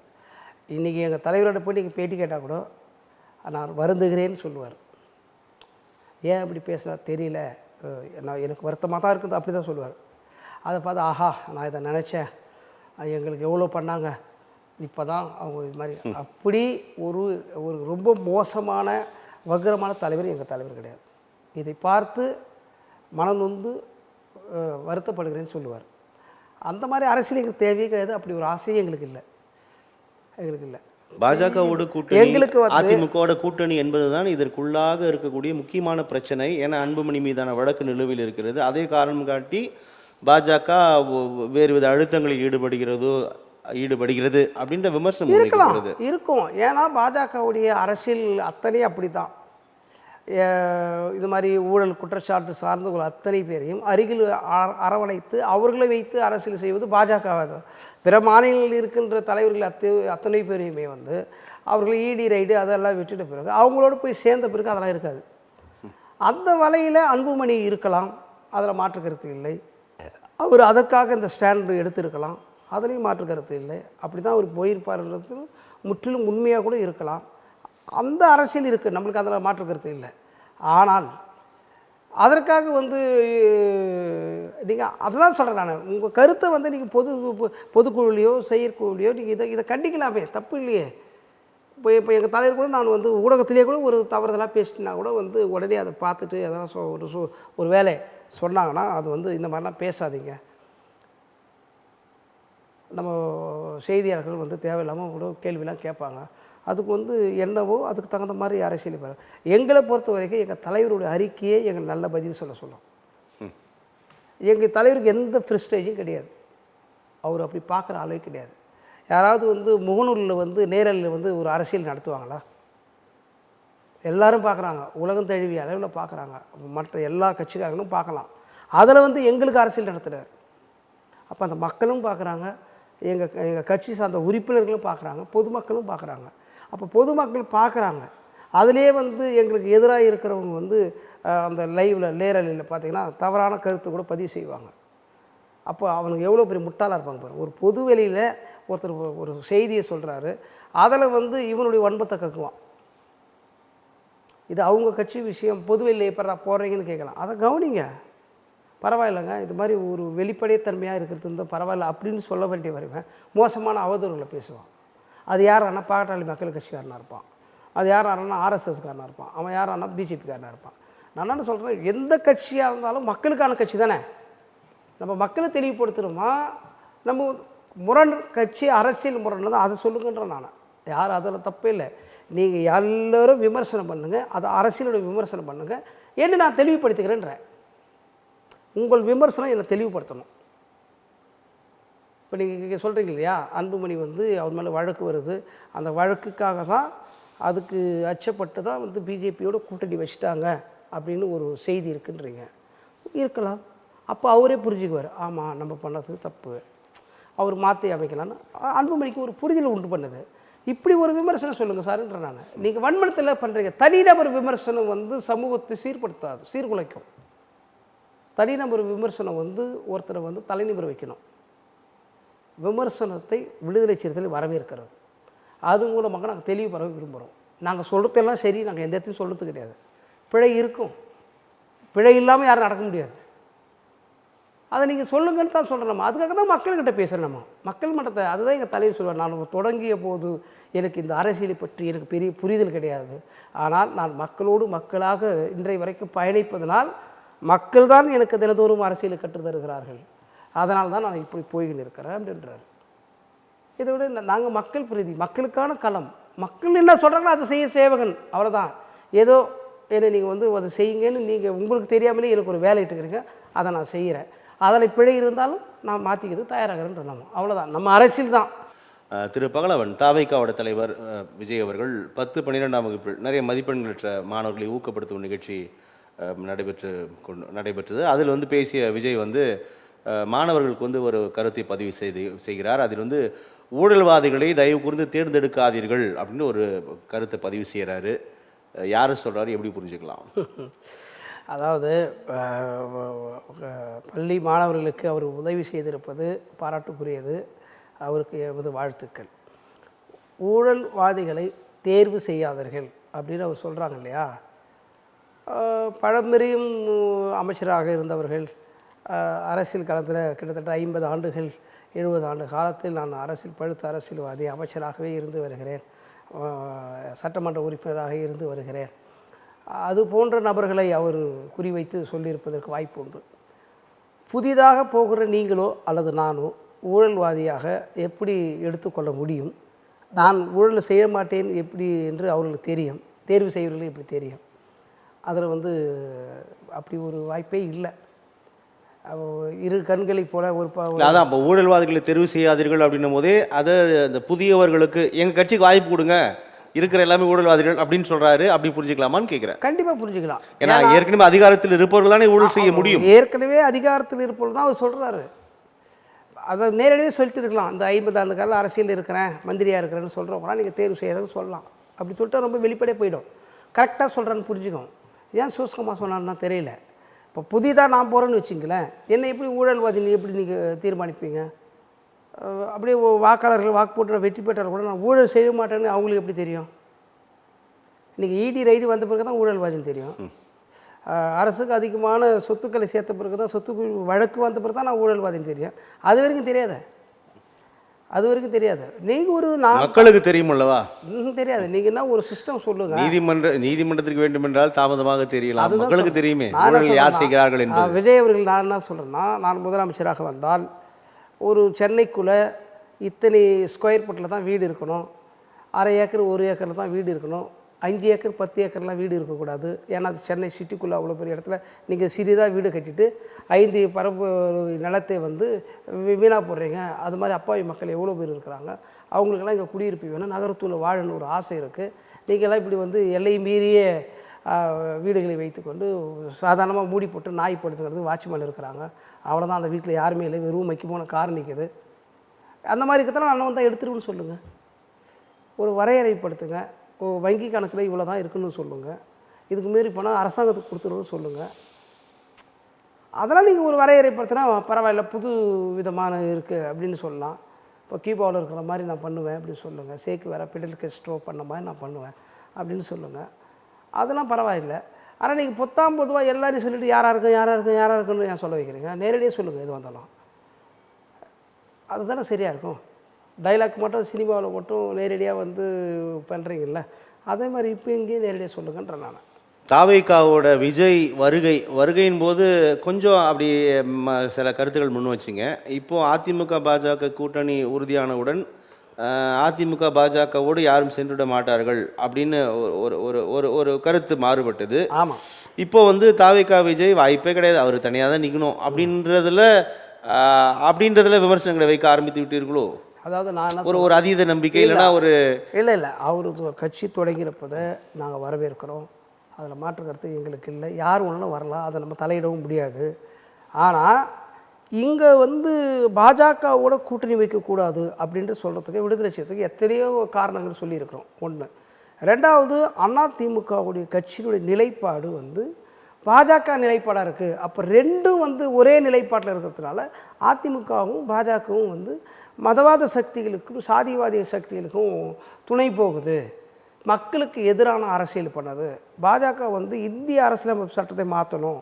இன்றைக்கி எங்கள் தலைவரோட போய் நீங்கள் பேட்டி கேட்டால் கூட நான் வருந்துகிறேன்னு சொல்லுவார். ஏன் அப்படி பேசுகிறா தெரியல, நான் எனக்கு வருத்தமாக தான் இருக்குது அப்படி தான் சொல்லுவார். அதை பார்த்து ஆஹா நான் இதை நினச்சேன், எங்களுக்கு எவ்வளோ பண்ணாங்க, இப்போ தான் அவங்க இது மாதிரி, அப்படி ஒரு ஒரு ரொம்ப மோசமான வக்கிரமான தலைவர் எங்கள் தலைவர் கிடையாது. இதை பார்த்து மனம் நொந்து வருத்தப்படுகிறேன்னு சொல்லுவார். அந்த மாதிரி அரசியல் எங்களுக்கு தேவையே கிடையாது, அப்படி ஒரு ஆசையே எங்களுக்கு இல்லை. பாஜகவோட கூட்டணி, அதிமுகவோட கூட்டணி என்பதுதான் இதற்குள்ளாக இருக்கக்கூடிய முக்கியமான பிரச்சனை. ஏன்னா அன்புமணி மீதான வழக்கு நிலுவையில் இருக்கிறது. அதே காரணம் காட்டி பாஜக வேறு வித அழுத்தங்களில் ஈடுபடுகிறது அப்படின்ற விமர்சனம் இருக்கும். ஏன்னா பாஜகவுடைய அரசியல் அத்தனை அப்படி தான். இது மாதிரி ஊழல் குற்றச்சாட்டு சார்ந்தவர்கள் அத்தனை பேரையும் அருகில் அரவணைத்து அவர்களை வைத்து அரசியல் செய்வது பாஜக. பிற மாநிலங்களில் இருக்கின்ற தலைவர்கள் அத்தனை பேரையுமே வந்து அவர்கள் ஈடி ரைடு அதெல்லாம் விட்டுட்ட பிறகு அவங்களோட போய் சேர்ந்த பிறகு அதெல்லாம் இருக்காது. அந்த வலையில் அன்புமணி இருக்கலாம், அதில் மாற்று கருத்து இல்லை. அவர் அதற்காக இந்த ஸ்டாண்டு எடுத்திருக்கலாம், அதுலேயும் மாற்று கருத்து இல்லை. அப்படி தான் அவர் போயிருப்பார்ன்றது முற்றிலும் உண்மையாக கூட இருக்கலாம். அந்த அரசியல் இருக்குது, நம்மளுக்கு அதில் மாற்று கருத்து இல்லை. ஆனால் அதற்காக வந்து நீங்கள் அதெல்லாம் சொல்கிறேன் நான், உங்கள் கருத்தை வந்து நீங்கள் பொதுக்குழுலையோ செயற்குழுலையோ நீங்கள் இதை கண்டிக்கலாமே, தப்பு இல்லையே. இப்போ எங்கள் தலைவர் கூட நான் வந்து ஊடகத்திலே கூட ஒரு தவறுதலாக பேசினா கூட வந்து உடனே அதை பார்த்துட்டு எதனா ஒரு வேலை சொன்னாங்கன்னா அது வந்து இந்த மாதிரிலாம் பேசாதீங்க, நம்ம செய்தியாளர்கள் வந்து தேவையில்லாமல் கூட கேள்விலாம் கேட்பாங்க, அதுக்கு வந்து என்னவோ அதுக்கு தகுந்த மாதிரி அரசியல் பாருங்கள். எங்களை பொறுத்த வரைக்கும் எங்கள் தலைவருடைய அறிக்கையே எங்கள் நல்ல பதில் சொல்லும். எங்கள் தலைவருக்கு எந்த ப்ரெஸ்டேஜும் கிடையாது. அவர் அப்படி பார்க்குற ஆளே கிடையாது. யாராவது வந்து முகநூலில் வந்து நேரலில் வந்து ஒரு அரசியல் நடத்துவாங்களா? எல்லாரும் பார்க்குறாங்க, உலகம் தழுவிய அளவில் பார்க்குறாங்க, மற்ற எல்லா கட்சிக்காரங்களும் பார்க்கலாம். அதில் வந்து எங்களுக்கு அரசியல் நடத்துகிறார். அப்போ அந்த மக்களும் பார்க்குறாங்க, எங்கள் கட்சி சார்ந்த உறுப்பினர்களும் பார்க்குறாங்க, பொதுமக்களும் பார்க்குறாங்க. அப்போ பொதுமக்கள் பார்க்குறாங்க, அதிலே வந்து எங்களுக்கு எதிராக இருக்கிறவங்க வந்து அந்த லைவில் நேரலில் பார்த்திங்கன்னா தவறான கருத்து கூட பதிவு செய்வாங்க. அப்போ அவனுக்கு எவ்வளோ பெரிய முட்டாளாக இருப்பாங்க பாருங்கள். ஒரு பொது வெளியில் ஒருத்தர் ஒரு செய்தியை சொல்கிறாரு, அதில் வந்து இவனுடைய வன்பத்தை கக்குவான். இது அவங்க கட்சி விஷயம், பொது வெளியில் எப்போ போடுறீங்கன்னு கேட்கலாம். அதை கவனிங்க, பரவாயில்லைங்க, இது மாதிரி ஒரு வெளிப்படைத்தன்மையாக இருக்கிறது இருந்தால் பரவாயில்ல அப்படின்னு சொல்ல வேண்டிய வருவேன். மோசமான அவதூறுகளை பேசுவான். அது யாரானா பாட்டாளி மக்கள் கட்சிக்காரனாக இருப்பான், அது யாரானா ஆர்எஸ்எஸ்காரனாக இருப்பான், அவன் யாரானா பிஜேபிக்காரனாக இருப்பான். நான் என்ன சொல்கிறேன், எந்த கட்சியாக இருந்தாலும் மக்களுக்கான கட்சி தானே. நம்ம மக்களை தெளிவுபடுத்தணுமா, நம்ம முரண் கட்சி அரசியல் முரண் தான் அதை சொல்லுங்கன்ற நான். யார் அதில் தப்பே இல்லை. நீங்கள் எல்லோரும் விமர்சனம் பண்ணுங்கள், அதை அரசியலோட விமர்சனம் பண்ணுங்கள், என்ன நான் தெளிவுபடுத்திக்கிறேன்றேன். உங்கள் விமர்சனம் என்னை தெளிவுபடுத்தணும். இப்போ நீங்கள் சொல்கிறீங்க இல்லையா, அன்புமணி வந்து அவர் மேலே வழக்கு வருது, அந்த வழக்குக்காக தான், அதுக்கு அச்சப்பட்டு தான் வந்து பிஜேபியோட கூட்டணி வச்சுட்டாங்க அப்படின்னு ஒரு செய்தி இருக்குன்றீங்க. இருக்கலாம். அப்போ அவரே புரிஞ்சுக்குவார், ஆமாம் நம்ம பண்ணது தப்பு, அவர் மாற்றி அமைக்கலான்னு அன்புமணிக்கு ஒரு புரிதல் உண்டு பண்ணுது. இப்படி ஒரு விமர்சனம் சொல்லுங்கள் சார்ன்ற நான். நீங்கள் வன்மனத்தில் பண்ணுறீங்க. தனிநபர் விமர்சனம் வந்து சமூகத்தை சீர்படுத்தாது, சீர்குலைக்கும். தனிநபர் விமர்சனம் வந்து ஒருத்தரை வந்து தலைநிபர் வைக்கணும். விமர்சனத்தை விடுதலை சிறுத்தைகள் வரவேற்கிறது. அது மூலமாக நாங்கள் தெளிவு பெற விரும்புகிறோம். நாங்கள் சொல்கிறதெல்லாம் சரி, நாங்கள் எந்த இடத்தையும் சொல்கிறது கிடையாது. பிழை இருக்கும், பிழை இல்லாமல் யாரும் நடக்க முடியாது. அதை நீங்கள் சொல்லுங்கன்னு தான் சொல்கிறேன். நம்ம அதுக்காக தான் மக்கள்கிட்ட பேசுகிறேன். நம்ம மக்கள் மன்றத்தை அதுதான் எங்கள் தலைவர் சொல்லுவார். நான் தொடங்கிய போது எனக்கு இந்த அரசியலை பற்றி எனக்கு பெரிய புரிதல் கிடையாது, ஆனால் நான் மக்களோடு மக்களாக இன்றைய வரைக்கும் பயணிப்பதனால் மக்கள் தான் எனக்கு தினந்தோறும் அரசியலை கற்று தருகிறார்கள், அதனால் தான் நான் இப்படி போய்கின்னு இருக்கிறேன் அப்படின்றார். இதை விட நாங்கள் மக்கள் பிரதி, மக்களுக்கான களம், மக்கள் என்ன சொல்கிறாங்களோ அதை செய்ய சேவகன், அவ்வளோதான். ஏதோ என்ன நீங்கள் வந்து அதை செய்யுங்கன்னு நீங்கள் உங்களுக்கு தெரியாமலே எனக்கு ஒரு வேலை இட்டுக்கிறீங்க, அதை நான் செய்கிறேன். அதில் பிழை இருந்தாலும் நான் மாற்றிக்கிறது தயாராகிறேன்ற நம்ம, அவ்வளோதான். நம்ம அரசியல் தான். திரு பகலவன், தாவைக்காவோட தலைவர் விஜய் அவர்கள் 10-12ஆம் வகுப்பில் நிறைய மதிப்பெண்களற்ற மாணவர்களை ஊக்கப்படுத்தும் நிகழ்ச்சி நடைபெற்றது. அதில் வந்து பேசிய விஜய் வந்து மாணவர்களுக்கு வந்து ஒரு கருத்தை பதிவு செய்கிறார். அதில் வந்து ஊழல்வாதிகளை தயவு கூர்ந்து தேர்ந்தெடுக்காதீர்கள் அப்படின்னு ஒரு கருத்தை பதிவு செய்கிறாரு. யார் சொல்கிறாரு, எப்படி புரிஞ்சுக்கலாம்? அதாவது பள்ளி மாணவர்களுக்கு அவர் உதவி செய்திருப்பது பாராட்டுக்குரியது, அவருக்கு எமது வாழ்த்துக்கள். ஊழல்வாதிகளை தேர்வு செய்யாதீர்கள் அப்படின்னு அவர் சொல்கிறாங்க இல்லையா. பழம்பெரும் அமைச்சராக இருந்தவர்கள், அரசியல் காலத்தில் கிட்டத்தட்ட 50 ஆண்டுகள் 70 ஆண்டு காலத்தில் நான் பழுத்த அரசியல்வாதி அமைச்சராகவே இருந்து வருகிறேன், சட்டமன்ற உறுப்பினராக இருந்து வருகிறேன். அது போன்ற நபர்களை அவர் குறிவைத்து சொல்லியிருப்பதற்கு வாய்ப்பு உண்டு. புதிதாக போகிற நீங்களோ அல்லது நானோ ஊழல்வாதியாக எப்படி எடுத்துக்கொள்ள முடியும்? நான் ஊழல் செய்ய மாட்டேன் எப்படி என்று அவர்களுக்கு தெரியும், தேர்வு செய்வர்களுக்கு எப்படி தெரியும்? அதில் வந்து அப்படி ஒரு வாய்ப்பே இல்லை. இரு கண்களை போல ஒரு அதான் இப்போ ஊழல்வாதிகளை தெரிவு செய்யாதீர்கள் அப்படின்னும் போதே அதை அந்த புதியவர்களுக்கு எங்கள் கட்சிக்கு வாய்ப்பு கொடுங்க, இருக்கிற எல்லாமே ஊழல்வாதிகள் அப்படின்னு சொல்கிறாரு, அப்படி புரிஞ்சுக்கலாமான்னு கேட்குறேன். கண்டிப்பாக புரிஞ்சுக்கலாம். ஏன்னா ஏற்கனவே அதிகாரத்தில் இருப்பவர்கள் தானே ஊழல் செய்ய முடியும். ஏற்கனவே அதிகாரத்தில் இருப்பவர்கள் தான் அவர் சொல்கிறாரு. அதை நேரடியாக சொல்லிட்டு இருக்கலாம். இந்த 50 ஆண்டு காலம் அரசியல் இருக்கிறேன், மந்திரியாக இருக்கிறேன்னு சொல்கிறவங்களாம் நீங்கள் தேர்வு செய்யறதுன்னு சொல்லலாம். அப்படி சொல்லிட்டு ரொம்ப வெளிப்படையாக போயிடும். கரெக்டாக சொல்கிறேன்னு புரிஞ்சுக்கும். ஏன் சூஸ்கமாக சொன்னான்னு தான் தெரியல. இப்போ புதிதாக நான் போகிறேன்னு வச்சுங்களேன், என்னை எப்படி ஊழல்வாதின்னு எப்படி நீங்கள் தீர்மானிப்பீங்க? அப்படியே வாக்காளர்கள் வாக்கு போட்டு வெற்றி பெற்றால் கூட நான் ஊழல் செய்ய மாட்டேன்னு அவங்களுக்கு எப்படி தெரியும்? இன்றைக்கி இடி ரைடு வந்த பிறகு தான் ஊழல்வாதின்னு தெரியும். அரசுக்கு அதிகமான சொத்துக்களை சேர்த்த பிறகு தான், சொத்துக்கு வழக்கு வந்த பிறகு தான் நான் ஊழல்வாதின்னு தெரியும். அது வரைக்கும் தெரியாது, அது வரைக்கும் தெரியாது. நீங்கள் ஒரு மக்களுக்கு தெரியுமல்லவா? தெரியாது. நீங்கள் என்ன ஒரு சிஸ்டம் சொல்லுங்கள். நீதிமன்றத்திற்கு வேண்டுமென்றால் தாமதமாக தெரியலாம், மக்களுக்கு தெரியுமே யார் செய்கிறார்கள் என்று. விஜய் அவர்கள் நான் என்ன சொல்கிறேன்னா, நான் முதலமைச்சராக வந்தால் ஒரு சென்னைக்குள்ளே இத்தனை ஸ்கொயர் ஃபீட்டில் தான் வீடு இருக்கணும், 1/2 ஏக்கர் 1 ஏக்கரில் தான் வீடு இருக்கணும், 5 ஏக்கர் 10 ஏக்கர்லாம் வீடு இருக்கக்கூடாது. ஏன்னா அது சென்னை சிட்டிக்குள்ளே அவ்வளோ பெரிய இடத்துல நீங்கள் சிறிதாக வீடு கட்டிட்டு 5 பரப்பு நிலத்தை வந்து வீணாக போடுறீங்க. அது மாதிரி அப்பாவி மக்கள் எவ்வளோ பேர் இருக்கிறாங்க. அவங்களுக்கெல்லாம் இங்கே குடியிருப்பு வேணும், நகரத்தில் வாழணும்னு ஒரு ஆசை இருக்குது. நீங்கள்லாம் இப்படி வந்து எல்லை மீறிய வீடுகளை வைத்துக்கொண்டு சாதாரணமாக மூடி போட்டு நாய் படுத்துக்கிறது வாட்ச்மேன் இருக்கிறாங்க. அவ்வளோதான், அந்த வீட்டில் யாருமே இல்லை, வெறும் மக்கி போன கார் நிற்குது. அந்த மாதிரி இருக்கிறதுனால அண்ணன் வந்தால் எடுத்துருன்னு சொல்லுங்கள். ஒரு வரையறைப்படுத்துங்க. வங்கி கணக்கில் இவ்வளோ தான் இருக்குன்னு சொல்லுங்கள். இதுக்கு மீறி போனால் அரசாங்கத்துக்கு கொடுத்துருன்னு சொல்லுங்கள். அதெல்லாம் நீங்கள் ஒரு வரையறைப்படுத்தினா பரவாயில்ல, புது விதமான இருக்குது அப்படின்னு சொல்லலாம். இப்போ கீபாவில் இருக்கிற மாதிரி நான் பண்ணுவேன் அப்படின்னு சொல்லுங்கள். சேக்கு வேறு பிடல் கெஸ்ட்ரோ பண்ண மாதிரி நான் பண்ணுவேன் அப்படின்னு சொல்லுங்கள். அதெல்லாம் பரவாயில்லை. ஆனால் நீங்கள் பொதுவாக எல்லாரையும் சொல்லிவிட்டு யாராக இருக்குன்னு ஏன் சொல்ல வைக்கிறீங்க? நேரடியாக சொல்லுங்கள் எது வந்தாலும். அதுதானே சரியாக இருக்கும். டைலாக் மட்டும் சினிமாவில் மட்டும் நேரடியாக வந்து பண்ணுறீங்கல்ல, அதே மாதிரி இப்போ இங்கேயும் நேரடியாக சொல்லுங்கன்ற நான். தாவேகாவோட விஜய் வருகையின் போது கொஞ்சம் அப்படி சில கருத்துக்கள் முன் வச்சிங்க. இப்போது அதிமுக பாஜக கூட்டணி உறுதியானவுடன் அதிமுக பாஜகவோடு யாரும் சென்றுவிட மாட்டார்கள் அப்படின்னு ஒரு ஒரு ஒரு ஒரு கருத்து மாறுபட்டது. ஆமாம். இப்போ வந்து தாவேகா விஜய் வாய்ப்பே கிடையாது, அவர் தனியாக தான் நிற்கணும் அப்படின்றதுல விமர்சனங்களை வைக்க ஆரம்பித்து விட்டீர்களோ? அதாவது நான் ஒரு அதீத நம்பிக்கை இல்லைன்னா ஒரு இல்லை அவரு கட்சி தொடங்கிறப்பதை நாங்கள் வரவேற்கிறோம். அதில் மாற்று கருத்து எங்களுக்கு இல்லை. யார் ஒன்றும் வரலாம், அதை நம்ம தலையிடவும் முடியாது. ஆனால் இங்கே வந்து பாஜகவோட கூட்டணி வைக்கக்கூடாது அப்படின்ட்டு சொல்கிறதுக்கு விடுதலை செய்யறதுக்கு எத்தனையோ காரணங்கள் சொல்லியிருக்கிறோம். ஒன்று. ரெண்டாவது, அதிமுகவுடைய கட்சியினுடைய நிலைப்பாடு வந்து பாஜக நிலைப்பாடாக இருக்குது. அப்போ ரெண்டும் வந்து ஒரே நிலைப்பாட்டில் இருக்கிறதுனால அதிமுகவும் பாஜகவும் வந்து மதவாத சக்திகளுக்கும் சாதிவாதிய சக்திகளுக்கும் துணை போகுது. மக்களுக்கு எதிரான அரசியல் பண்ணது. பாஜக வந்து இந்திய அரசியலமைப்பு சட்டத்தை மாற்றணும்,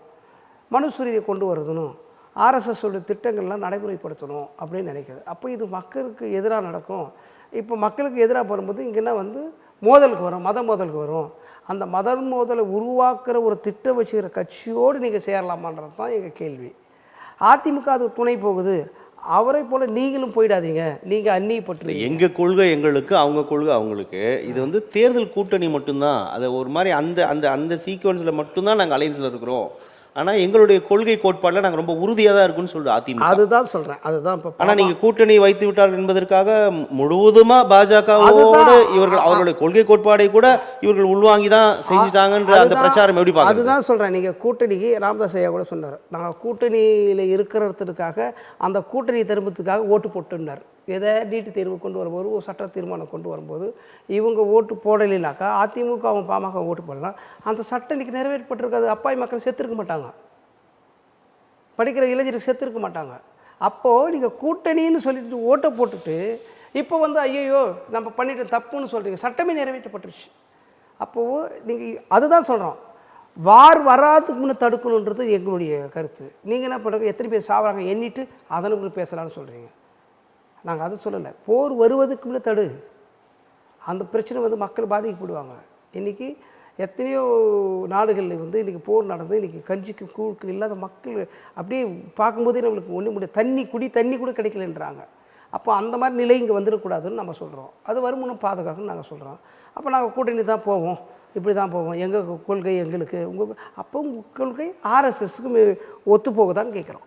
மனுஸ்மிருதியை கொண்டு வரணும், ஆர்எஸ்எஸோட திட்டங்கள்லாம் நடைமுறைப்படுத்தணும் அப்படின்னு நினைக்கிது. அப்போ இது மக்களுக்கு எதிராக நடக்கும். இப்போ மக்களுக்கு எதிராக வரும்போது இங்கேன்னா வந்து மோதலுக்கு வரும், மத மோதலுக்கு வரும். அந்த மத மோதலை உருவாக்குற ஒரு திட்டம் வச்சுக்கிற கட்சியோடு நீங்கள் சேரலாமான்றது தான் எங்கள் கேள்வி. அதிமுக அது துணை போகுது, அவரை போல் நீங்களும் போயிடாதீங்க, நீங்கள் அந்நியப்பட்டு. எங்கள் கொள்கை எங்களுக்கு, அவங்க கொள்கை அவங்களுக்கு. இது வந்து தேர்தல் கூட்டணி மட்டும்தான். அதை ஒரு மாதிரி அந்த அந்த அந்த சீக்வன்ஸில் மட்டும்தான் நாங்கள் அலைன்ஸில் இருக்கிறோம். ஆனால் எங்களுடைய கொள்கை கோட்பாடில் நாங்கள் ரொம்ப உறுதியாக தான் இருக்குன்னு சொல்கிறோம் அதிமுக. அதுதான் சொல்கிறேன். அதுதான் இப்போ. ஆனால் நீங்கள் கூட்டணி வைத்து விட்டார்கள் என்பதற்காக முழுவதுமாக பாஜகவோடு இவர்கள் அவர்களுடைய கொள்கை கோட்பாடை கூட இவர்கள் உள்வாங்கி தான் செஞ்சுட்டாங்கன்ற அந்த பிரச்சாரம் எப்படி பார்க்க? அதுதான் சொல்கிறேன். நீங்கள் கூட்டணிக்கு ராமதாஸ் ஐயா கூட சொன்னார், நாங்கள் கூட்டணியில் இருக்கிறதுக்காக அந்த கூட்டணி திரும்பத்துக்காக ஓட்டு போட்டுன்னார். எதை நீட்டு தேர்வு கொண்டு வரும்போது, ஒரு சட்ட தீர்மானம் கொண்டு வரும்போது இவங்க ஓட்டு போடலைனாக்கா அதிமுகவும் பாமக ஓட்டு போடலாம், அந்த சட்டம் இன்றைக்கி நிறைவேற்றப்பட்டிருக்காது. அப்பாவி மக்கள் செத்துருக்க மாட்டாங்க, படிக்கிற இளைஞருக்கு செத்துருக்க மாட்டாங்க. அப்போது நீங்கள் கூட்டணின்னு சொல்லிட்டு ஓட்டை போட்டுட்டு இப்போ வந்து ஐயோ நம்ம பண்ணிட்டு தப்புன்னு சொல்கிறீங்க. சட்டமே நிறைவேற்றப்பட்டுருச்சு. அப்போது நீங்கள் அதுதான் சொல்கிறோம், வார் வராதுக்கு முன்னே தடுக்கணுன்றது எங்களுடைய கருத்து. நீங்கள் என்ன பண்ணுறீங்க, எத்தனை பேர் சாவறாங்க எண்ணிட்டு அதனுக்கு பேசலான்னு சொல்கிறீங்க. நாங்கள் அதை சொல்லலை. போர் வருவதுக்கு முன்னே தடு. அந்த பிரச்சனை வந்து மக்கள் பாதிக்கப்படுவாங்க. இன்றைக்கி எத்தனையோ நாடுகளில் வந்து இன்றைக்கி போர் நடந்து இன்றைக்கி கஞ்சிக்கு கூழுக்கு இல்லாத மக்கள் அப்படியே பார்க்கும்போதே நம்மளுக்கு ஒன்றும் முடியாது. தண்ணி கூட கிடைக்கலன்றாங்க. அப்போ அந்த மாதிரி நிலை இங்கே வந்துடக்கூடாதுன்னு நம்ம சொல்கிறோம். அது வருமானம் பாதுகாக்கணும்னு நாங்கள் சொல்கிறோம். அப்போ நாங்கள் கூட்டணி தான் போவோம், இப்படி தான் போவோம், எங்கள் கொள்கை எங்களுக்கு, அப்போ உங்கள் கொள்கை ஆர்எஸ்எஸ்க்கு ஒத்து போகுதான்னு கேட்குறோம்.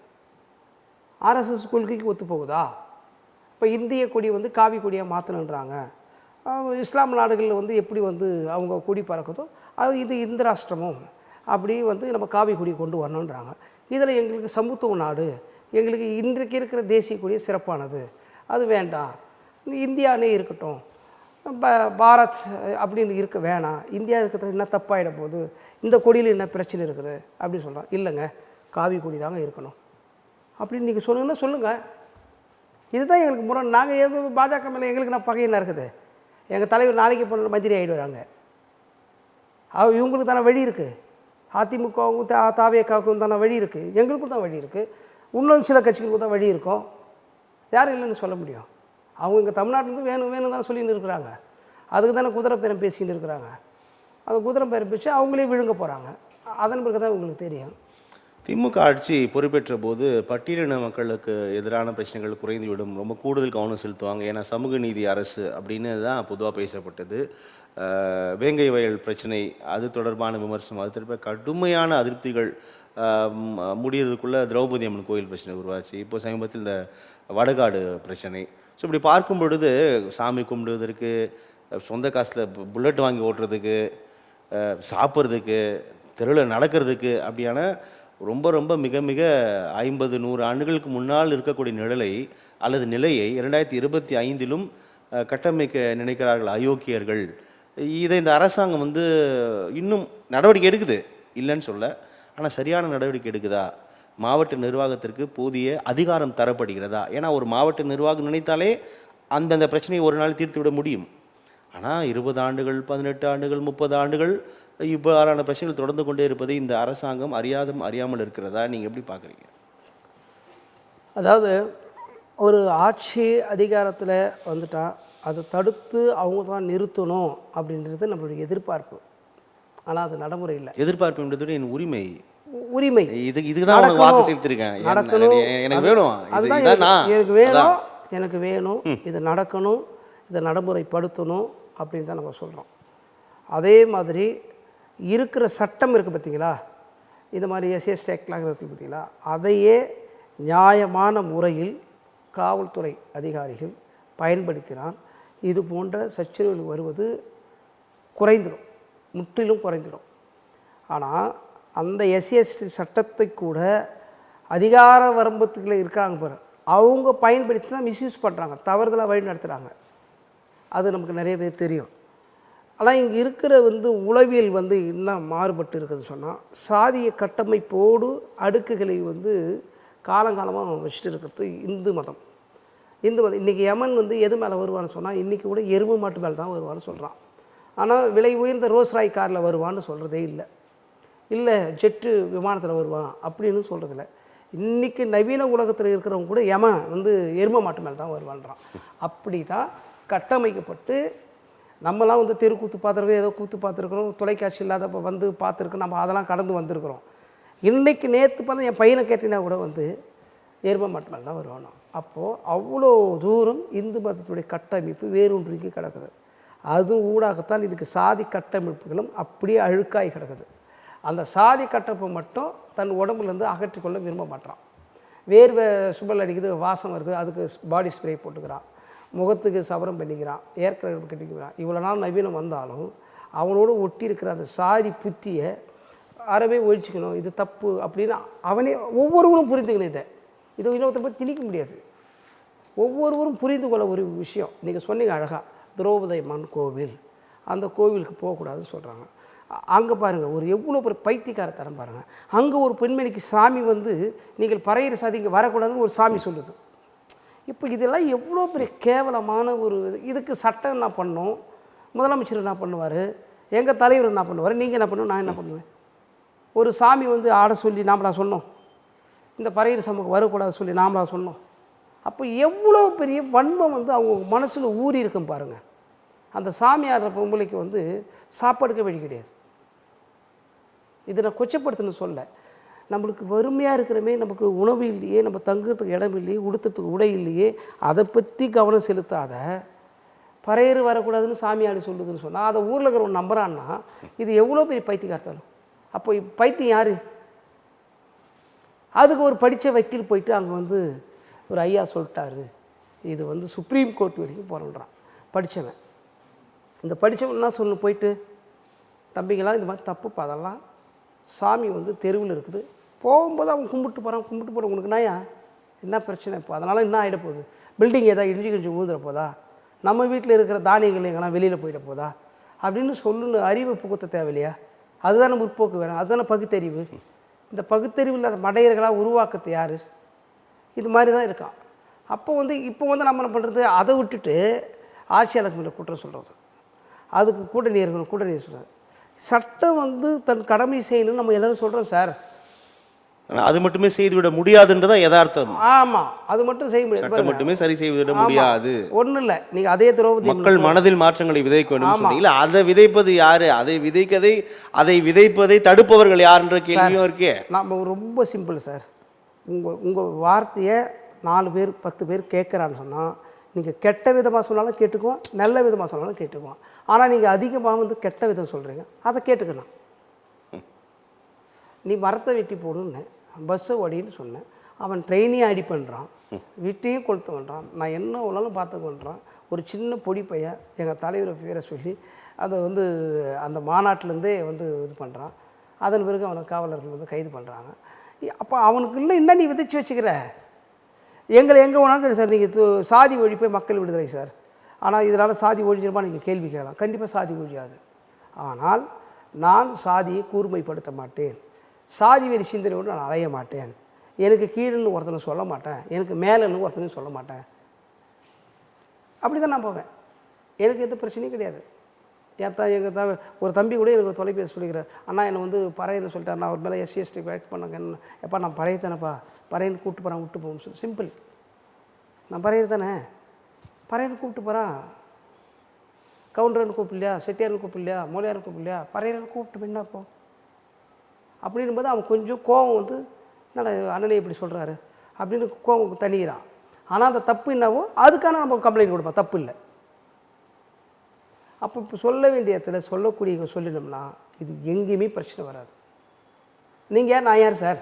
ஆர்எஸ்எஸ் கொள்கைக்கு ஒத்து போகுதா? இப்போ இந்திய கொடி வந்து காவி கொடியாக மாற்றணுன்றாங்க. இஸ்லாம் நாடுகளில் வந்து எப்படி வந்து அவங்க கொடி பறக்குதோ அது இது இந்த ராஷ்டிரமும் அப்படி வந்து நம்ம காவி கொடி கொண்டு வரணுன்றாங்க. இதில் எங்களுக்கு சமத்துவ நாடு, எங்களுக்கு இன்றைக்கு இருக்கிற தேசிய கொடி சிறப்பானது, அது வேண்டாம், இந்தியானே இருக்கட்டும், பாரத் அப்படின்னு இருக்க வேணாம், இந்தியா இருக்கிறது என்ன தப்பாயிட போகுது, இந்த கொடியில் என்ன பிரச்சனை இருக்குது அப்படின்னு சொல்கிறோம். இல்லைங்க, காவி கொடி தாங்க இருக்கணும் அப்படின்னு நீங்கள் சொல்லுங்கன்னா சொல்லுங்கள். இதுதான் எங்களுக்கு முரண். நாங்கள் எது பாஜக மேலே எங்களுக்கு நான் பகையினா இருக்குது. எங்கள் தலைவர் நாளைக்கு போன மந்திரி ஆகிடுவாங்க. இவங்களுக்கு தானே வழி இருக்குது, அதிமுகவும் தாவேக்காவுக்கும் தானே வழி இருக்குது, எங்களுக்கும் தான் வழி இருக்குது, இன்னும் சில கட்சிகளுக்கும் தான் வழி இருக்கும். யாரும் இல்லைன்னு சொல்ல முடியும். அவங்க இங்கே தமிழ்நாட்டிலேருந்து வேணும் தானே சொல்லின்னு இருக்கிறாங்க. அதுக்கு தானே குதிரை பேரம் பேசின்னு இருக்கிறாங்க. அந்த குதிரை பேரம் பேசி அவங்களே விழுங்க போகிறாங்க. அதன் பிறகு தான் உங்களுக்கு தெரியும். திமுக ஆட்சி பொறுப்பேற்ற போது பட்டியலின மக்களுக்கு எதிரான பிரச்சனைகள் குறைந்துவிடும், ரொம்ப கூடுதல் கவனம் செலுத்துவாங்க, ஏன்னா சமூக நீதி அரசு அப்படின்னு தான் பொதுவாக பேசப்பட்டது. வேங்கை வயல் பிரச்சனை அது தொடர்பான விமர்சனம், அது தொடர்பாக கடுமையான அதிருப்திகள் முடியறதுக்குள்ளே திரௌபதி அம்மன் கோயில் பிரச்சனை உருவாச்சு. இப்போ சமீபத்தில் இந்த வடகாடு பிரச்சனை. ஸோ இப்படி பார்க்கும் பொழுது சாமி கும்பிடுவதற்கு, சொந்த காசில் புல்லட் வாங்கி ஓட்டுறதுக்கு, சாப்பிட்றதுக்கு, தெருவில் நடக்கிறதுக்கு அப்படியான ரொம்ப ரொம்ப மிக மிக 50-100 ஆண்டுகளுக்கு முன்னால் இருக்கக்கூடிய நிழலை அல்லது நிலையை 2025லும் கட்டமைக்க நினைக்கிறார்கள் அயோக்கியர்கள். இதை இந்த அரசாங்கம் இன்னும் நடவடிக்கை எடுக்குது, இல்லைன்னு சொல்ல. ஆனால் சரியான நடவடிக்கை எடுக்குதா? மாவட்ட நிர்வாகத்திற்கு போதிய அதிகாரம் தரப்படுகிறதா? ஏன்னா ஒரு மாவட்ட நிர்வாகம் நினைத்தாலே அந்தந்த பிரச்சனையை ஒரு நாள் தீர்த்து விட முடியும். ஆனால் 20 ஆண்டுகள், 18 ஆண்டுகள், 30 ஆண்டுகள் இவ்வாறான பிரச்சனைகள் தொடர்ந்து கொண்டே இருப்பதை இந்த அரசாங்கம் அறியாமல் இருக்கிறதா? நீங்கள் எப்படி பார்க்குறீங்க? அதாவது ஒரு ஆட்சி அதிகாரத்தில் வந்துட்டா அதை தடுத்து அவங்க தான் நிறுத்தணும் அப்படின்றது நம்மளுடைய எதிர்பார்ப்பு. ஆனால் அது நடைமுறை இல்லை. எதிர்பார்ப்புன்றது என் உரிமை. உரிமை இதுக்கு தான் உனக்கு வாக்கு செலுத்திருக்கேன். நடக்கணும், எனக்கு வேணும், அதுதான் எனக்கு வேணும், இது நடக்கணும், இதை நடைமுறைப்படுத்தணும் அப்படின்னு தான் நம்ம சொல்கிறோம். அதே மாதிரி இருக்கிற சட்டம் இருக்குது பார்த்தீங்களா, இந்த மாதிரி எஸ்எஸ்டி ஆக்ட்லாம் இருக்குது பார்த்தீங்களா, அதையே நியாயமான முறையில் காவல்துறை அதிகாரிகள் பயன்படுத்தினால் இது போன்ற சச்சரவுகள் வருவது குறைந்துடும், முற்றிலும் குறைந்துடும். ஆனால் அந்த எஸ்சிஎஸ்டி சட்டத்தை கூட அதிகார வரம்புக்குள்ளே இருக்காங்க பாரு, அவங்க பயன்படுத்தி தான் மிஸ்யூஸ் பண்ணுறாங்க, தவறுதலாக வழி நடத்துகிறாங்க. அது நமக்கு நிறைய பேர் தெரியும். ஆனால் இங்கே இருக்கிற உளவியல் இன்னும் மாறுபட்டு இருக்குதுன்னு சொன்னால், சாதிய கட்டமைப்போடு அடுக்குகளை காலங்காலமாக வச்சுட்டு இருக்கிறது இந்து மதம். இன்றைக்கி யமன் எது மேலே வருவான்னு சொன்னால், இன்றைக்கி கூட எருமை மாட்டு மேலே தான் வருவான்னு சொல்கிறான். ஆனால் விலை உயர்ந்த ரோஸ் ராய் காரில் வருவான்னு சொல்கிறதே இல்லை ஜெட்டு விமானத்தில் வருவான் அப்படின்னு சொல்கிறதில்ல. இன்றைக்கி நவீன உலகத்தில் இருக்கிறவங்க கூட யமன் எருமை மாட்டு மேலே தான் வருவான்றான். அப்படி தான் கட்டமைக்கப்பட்டு நம்மலாம் தெருக்கூத்து பார்த்துருக்கோம், ஏதோ கூத்து பார்த்துருக்குறோம், தொலைக்காட்சி இல்லாதப்போ பார்த்துருக்கோம், நம்ம அதெல்லாம் கடந்து வந்திருக்கிறோம். இன்றைக்கி நேற்று பார்த்தா என் பையனை கேட்டிங்கன்னா கூட எருமை மாட்டு மேலே தான் வருவானோ. அப்போது அவ்வளோ தூரம் இந்து மதத்துடைய கட்டமைப்பு வேரூன்றிக்கு கிடக்குது. அதுவும் ஊடாகத்தான் இதுக்கு சாதி கட்டமைப்புகளும் அப்படியே அழுக்காய் கிடக்குது. அந்த சாதி கட்டமைப்பை மட்டும் தன் உடம்புலேருந்து அகற்றிக்கொள்ள விரும்ப மாட்டான். வேர்வை சுமல் அடிக்குது, வாசம் வருது, அதுக்கு பாடி ஸ்ப்ரே போட்டுக்கிறான், முகத்துக்கு சவரம் பண்ணிக்கிறான், ஏர் கலர் கட்டிக்கிறான். இவ்வளோ நாள் நவீனம் வந்தாலும் அவனோடு ஒட்டி இருக்கிற அந்த சாதி புத்தியை அறவே ஒழிச்சிக்கணும், இது தப்பு அப்படின்னு அவனே ஒவ்வொருவரும் புரிந்துக்கணும். இதை இன்னொருத்தர் போய் திணிக்க முடியாது. ஒவ்வொருவரும் புரிந்து கொள்ள ஒரு விஷயம். நீங்கள் சொன்னீங்க அழகாக, திரௌபதி அம்மன் கோவில், அந்த கோவிலுக்கு போகக்கூடாதுன்னு சொல்கிறாங்க. அங்கே பாருங்கள், ஒரு எவ்வளோ ஒரு பைத்தியக்காரத்தனம் பாருங்கள். அங்கே ஒரு பெண்மணிக்கு சாமி நீங்கள் பறையிற சாதி இங்கே வரக்கூடாதுன்னு ஒரு சாமி சொல்லுது. இப்போ இதெல்லாம் எவ்வளோ பெரிய கேவலமான ஒரு இதுக்கு சட்டம் என்ன பண்ணணும், முதலமைச்சர் என்ன பண்ணுவார், எங்கள் தலைவர் என்ன பண்ணுவார், நீங்கள் என்ன பண்ணுவோம், நான் என்ன பண்ணுவேன்? ஒரு சாமி ஆட சொல்லி நாமளா சொன்னோம், இந்த பறையிற சமூகம் வரக்கூடாது சொல்லி நாமளா சொன்னோம். அப்போ எவ்வளோ பெரிய வன்மம் அவங்க மனசில் ஊறி இருக்கும் பாருங்கள். அந்த சாமி ஆடுற பொம்பளைக்கு சாப்பாடுக்க வழி கிடையாது. இது நான் கொச்சப்படுத்துன்னு சொல்ல, நம்மளுக்கு வறுமையாக இருக்கிறமே, நமக்கு உணவு இல்லையே, நம்ம தங்குறதுக்கு இடம் இல்லையே, உடுத்துறதுக்கு உடை இல்லையே, அதை பற்றி கவனம் செலுத்தாத பறையறு வரக்கூடாதுன்னு சாமியாடி சொல்லுதுன்னு சொன்னால் அதை ஊரில் இருக்கிறவன் நம்புறான்னா இது எவ்வளோ பெரிய பைத்தியக்காரத்தனம். அப்போ பைத்தியம் யார்? அதுக்கு ஒரு படித்த வக்கீல் போயிட்டு அங்கே ஒரு ஐயா சொல்லிட்டாரு, இது சுப்ரீம் கோர்ட் வரைக்கும் போகிறோன்றான். படித்தவன், இந்த படித்தவன் என்ன சொல்லணும், போயிட்டு தம்பிங்களாம் இந்த மாதிரி தப்புப்பா, அதெல்லாம் சாமி தெருவில் இருக்குது, போகும்போது அவன் கும்பிட்டு போகிறான், உனக்கு நாயா என்ன பிரச்சனை இப்போ, அதனால் என்ன ஆகிட போகுது, பில்டிங் ஏதாவது இடிஞ்சு ஊந்துட போதா, நம்ம வீட்டில் இருக்கிற தானியங்கள் எங்கெல்லாம் வெளியில் போயிட போதா அப்படின்னு சொல்லணும். அறிவை புகுத்த தேவையில்லையா? அதுதானே முற்போக்கு வேணும், அதுதானே பகுத்தறிவு. இந்த பகுத்தறிவு இல்லாத மடையர்களாக உருவாக்கத்து யார்? இது மாதிரி தான் இருக்கான். அப்போ இப்போ நம்ம என்ன பண்ணுறது, அதை விட்டுட்டு ஆட்சியாளருக்கு மேலே குற்றம் சொல்கிறது, அதுக்கு கூட்டணி சொல்கிறது. சட்டம் தன் கடமை செய்யணும்னு நம்ம எல்லோரும் சொல்கிறோம் சார். அது மட்டுமே செய்துவிட முடியாதுன்றதா யதார்த்தம். ஆமாம், அது மட்டும் செய்ய முடியாது, சட்டம் மட்டுமே சரி செய்துவிட முடியாது. ஒன்றும் இல்லை, நீங்கள் அதே திரௌபதி மக்கள் மனதில் மாற்றங்களை விதைக்க வேண்டும் சொன்னீங்க. அதை விதைப்பது யாரு? அதை விதைப்பதை தடுப்பவர்கள் யாருன்ற கேள்வியும் இருக்கே. நம்ம ரொம்ப சிம்பிள் சார். உங்கள் வார்த்தையை 4 பேர் 10 பேர் கேட்குறான்னு சொன்னால், நீங்கள் கெட்ட விதமாக சொன்னாலும் கேட்டுக்குவோம், நல்ல விதமாக சொன்னாலும் கேட்டுக்குவோம். ஆனால் நீங்கள் அதிகமாக வந்து கெட்ட விதம் சொல்கிறீங்க, அதை கேட்டுக்கணும். நீ மரத்தை வெட்டி போடுன்னு பஸ்ஸை ஓடின்னு சொன்னேன், அவன் ட்ரெயினையும் அடி பண்ணுறான், வீட்டையும் கொளுத்து பண்ணுறான், நான் என்ன ஒன்றாலும் பார்த்து பண்ணுறான். ஒரு சின்ன பொடி பையன் எங்கள் தலைவரை பேரை சொல்லி அதை வந்து அந்த மாநாட்டிலேருந்தே வந்து இது பண்ணுறான். அதன் பிறகு அவனை காவலர்கள் வந்து கைது பண்ணுறாங்க. அப்போ அவனுக்கு இல்லை என்ன நீ விதைச்சி வச்சுக்கிற, எங்களை எங்கே வேணாலும் சார் நீங்கள் சாதி ஒழிப்பை மக்கள் விடுதலை சார், ஆனால் இதனால் சாதி ஒழிஞ்சிருமா நீங்கள் கேள்வி கேட்கலாம். கண்டிப்பாக சாதி ஒழியாது. ஆனால் நான் சாதியை கூர்மைப்படுத்த மாட்டேன், சாதி வெறி சிந்தனையோடு நான் அலைய மாட்டேன், எனக்கு கீழன்னு ஒருத்தனை சொல்ல மாட்டேன், எனக்கு மேலேன்னு ஒருத்தனையும் சொல்ல மாட்டேன். அப்படி தான் நான் போவேன். எனக்கு எந்த பிரச்சனையும் கிடையாது. எங்கள் ஒரு தம்பி கூட எனக்கு தொலைபேசி சொல்லிக்கிறார், அண்ணா என்னை வந்து பறையன்னு சொல்லிட்டார், நான் ஒரு மேலே SC/ST ஆக்ட் பண்ணாங்க, என்ன எப்பா நான் பறையத்தானேப்பா, பறையன்னு கூப்பிட்டு போகிறான் விட்டு போகணும்னு சொல்லி. சிம்பிள், நான் பறையர் தானே, பறையன்னு கூப்பிட்டு போகிறான், கவுண்டர்னு கூப்பிடலையா, செட்டியார்னு கூப்பிடலையா, மொழியார்னு கூப்பிடலையா, பறையர்னு கூப்பிட்டு என்ன போ அப்படின்னும் போது அவன் கொஞ்சம் கோபம் வந்து என்னடா அண்ணனை இப்படி சொல்கிறாரு அப்படின்னு கோபம் தணிகிறான். ஆனால் அந்த தப்பு என்னவோ அதுக்கான நம்ம கம்ப்ளைண்ட் கொடுப்போம், தப்பு இல்லை. அப்போ இப்போ சொல்ல வேண்டிய இடத்துல சொல்லக்கூடிய சொல்லினோம்னா இது எங்கேயுமே பிரச்சனை வராது. நீங்கள் யார், நான் யார் சார்,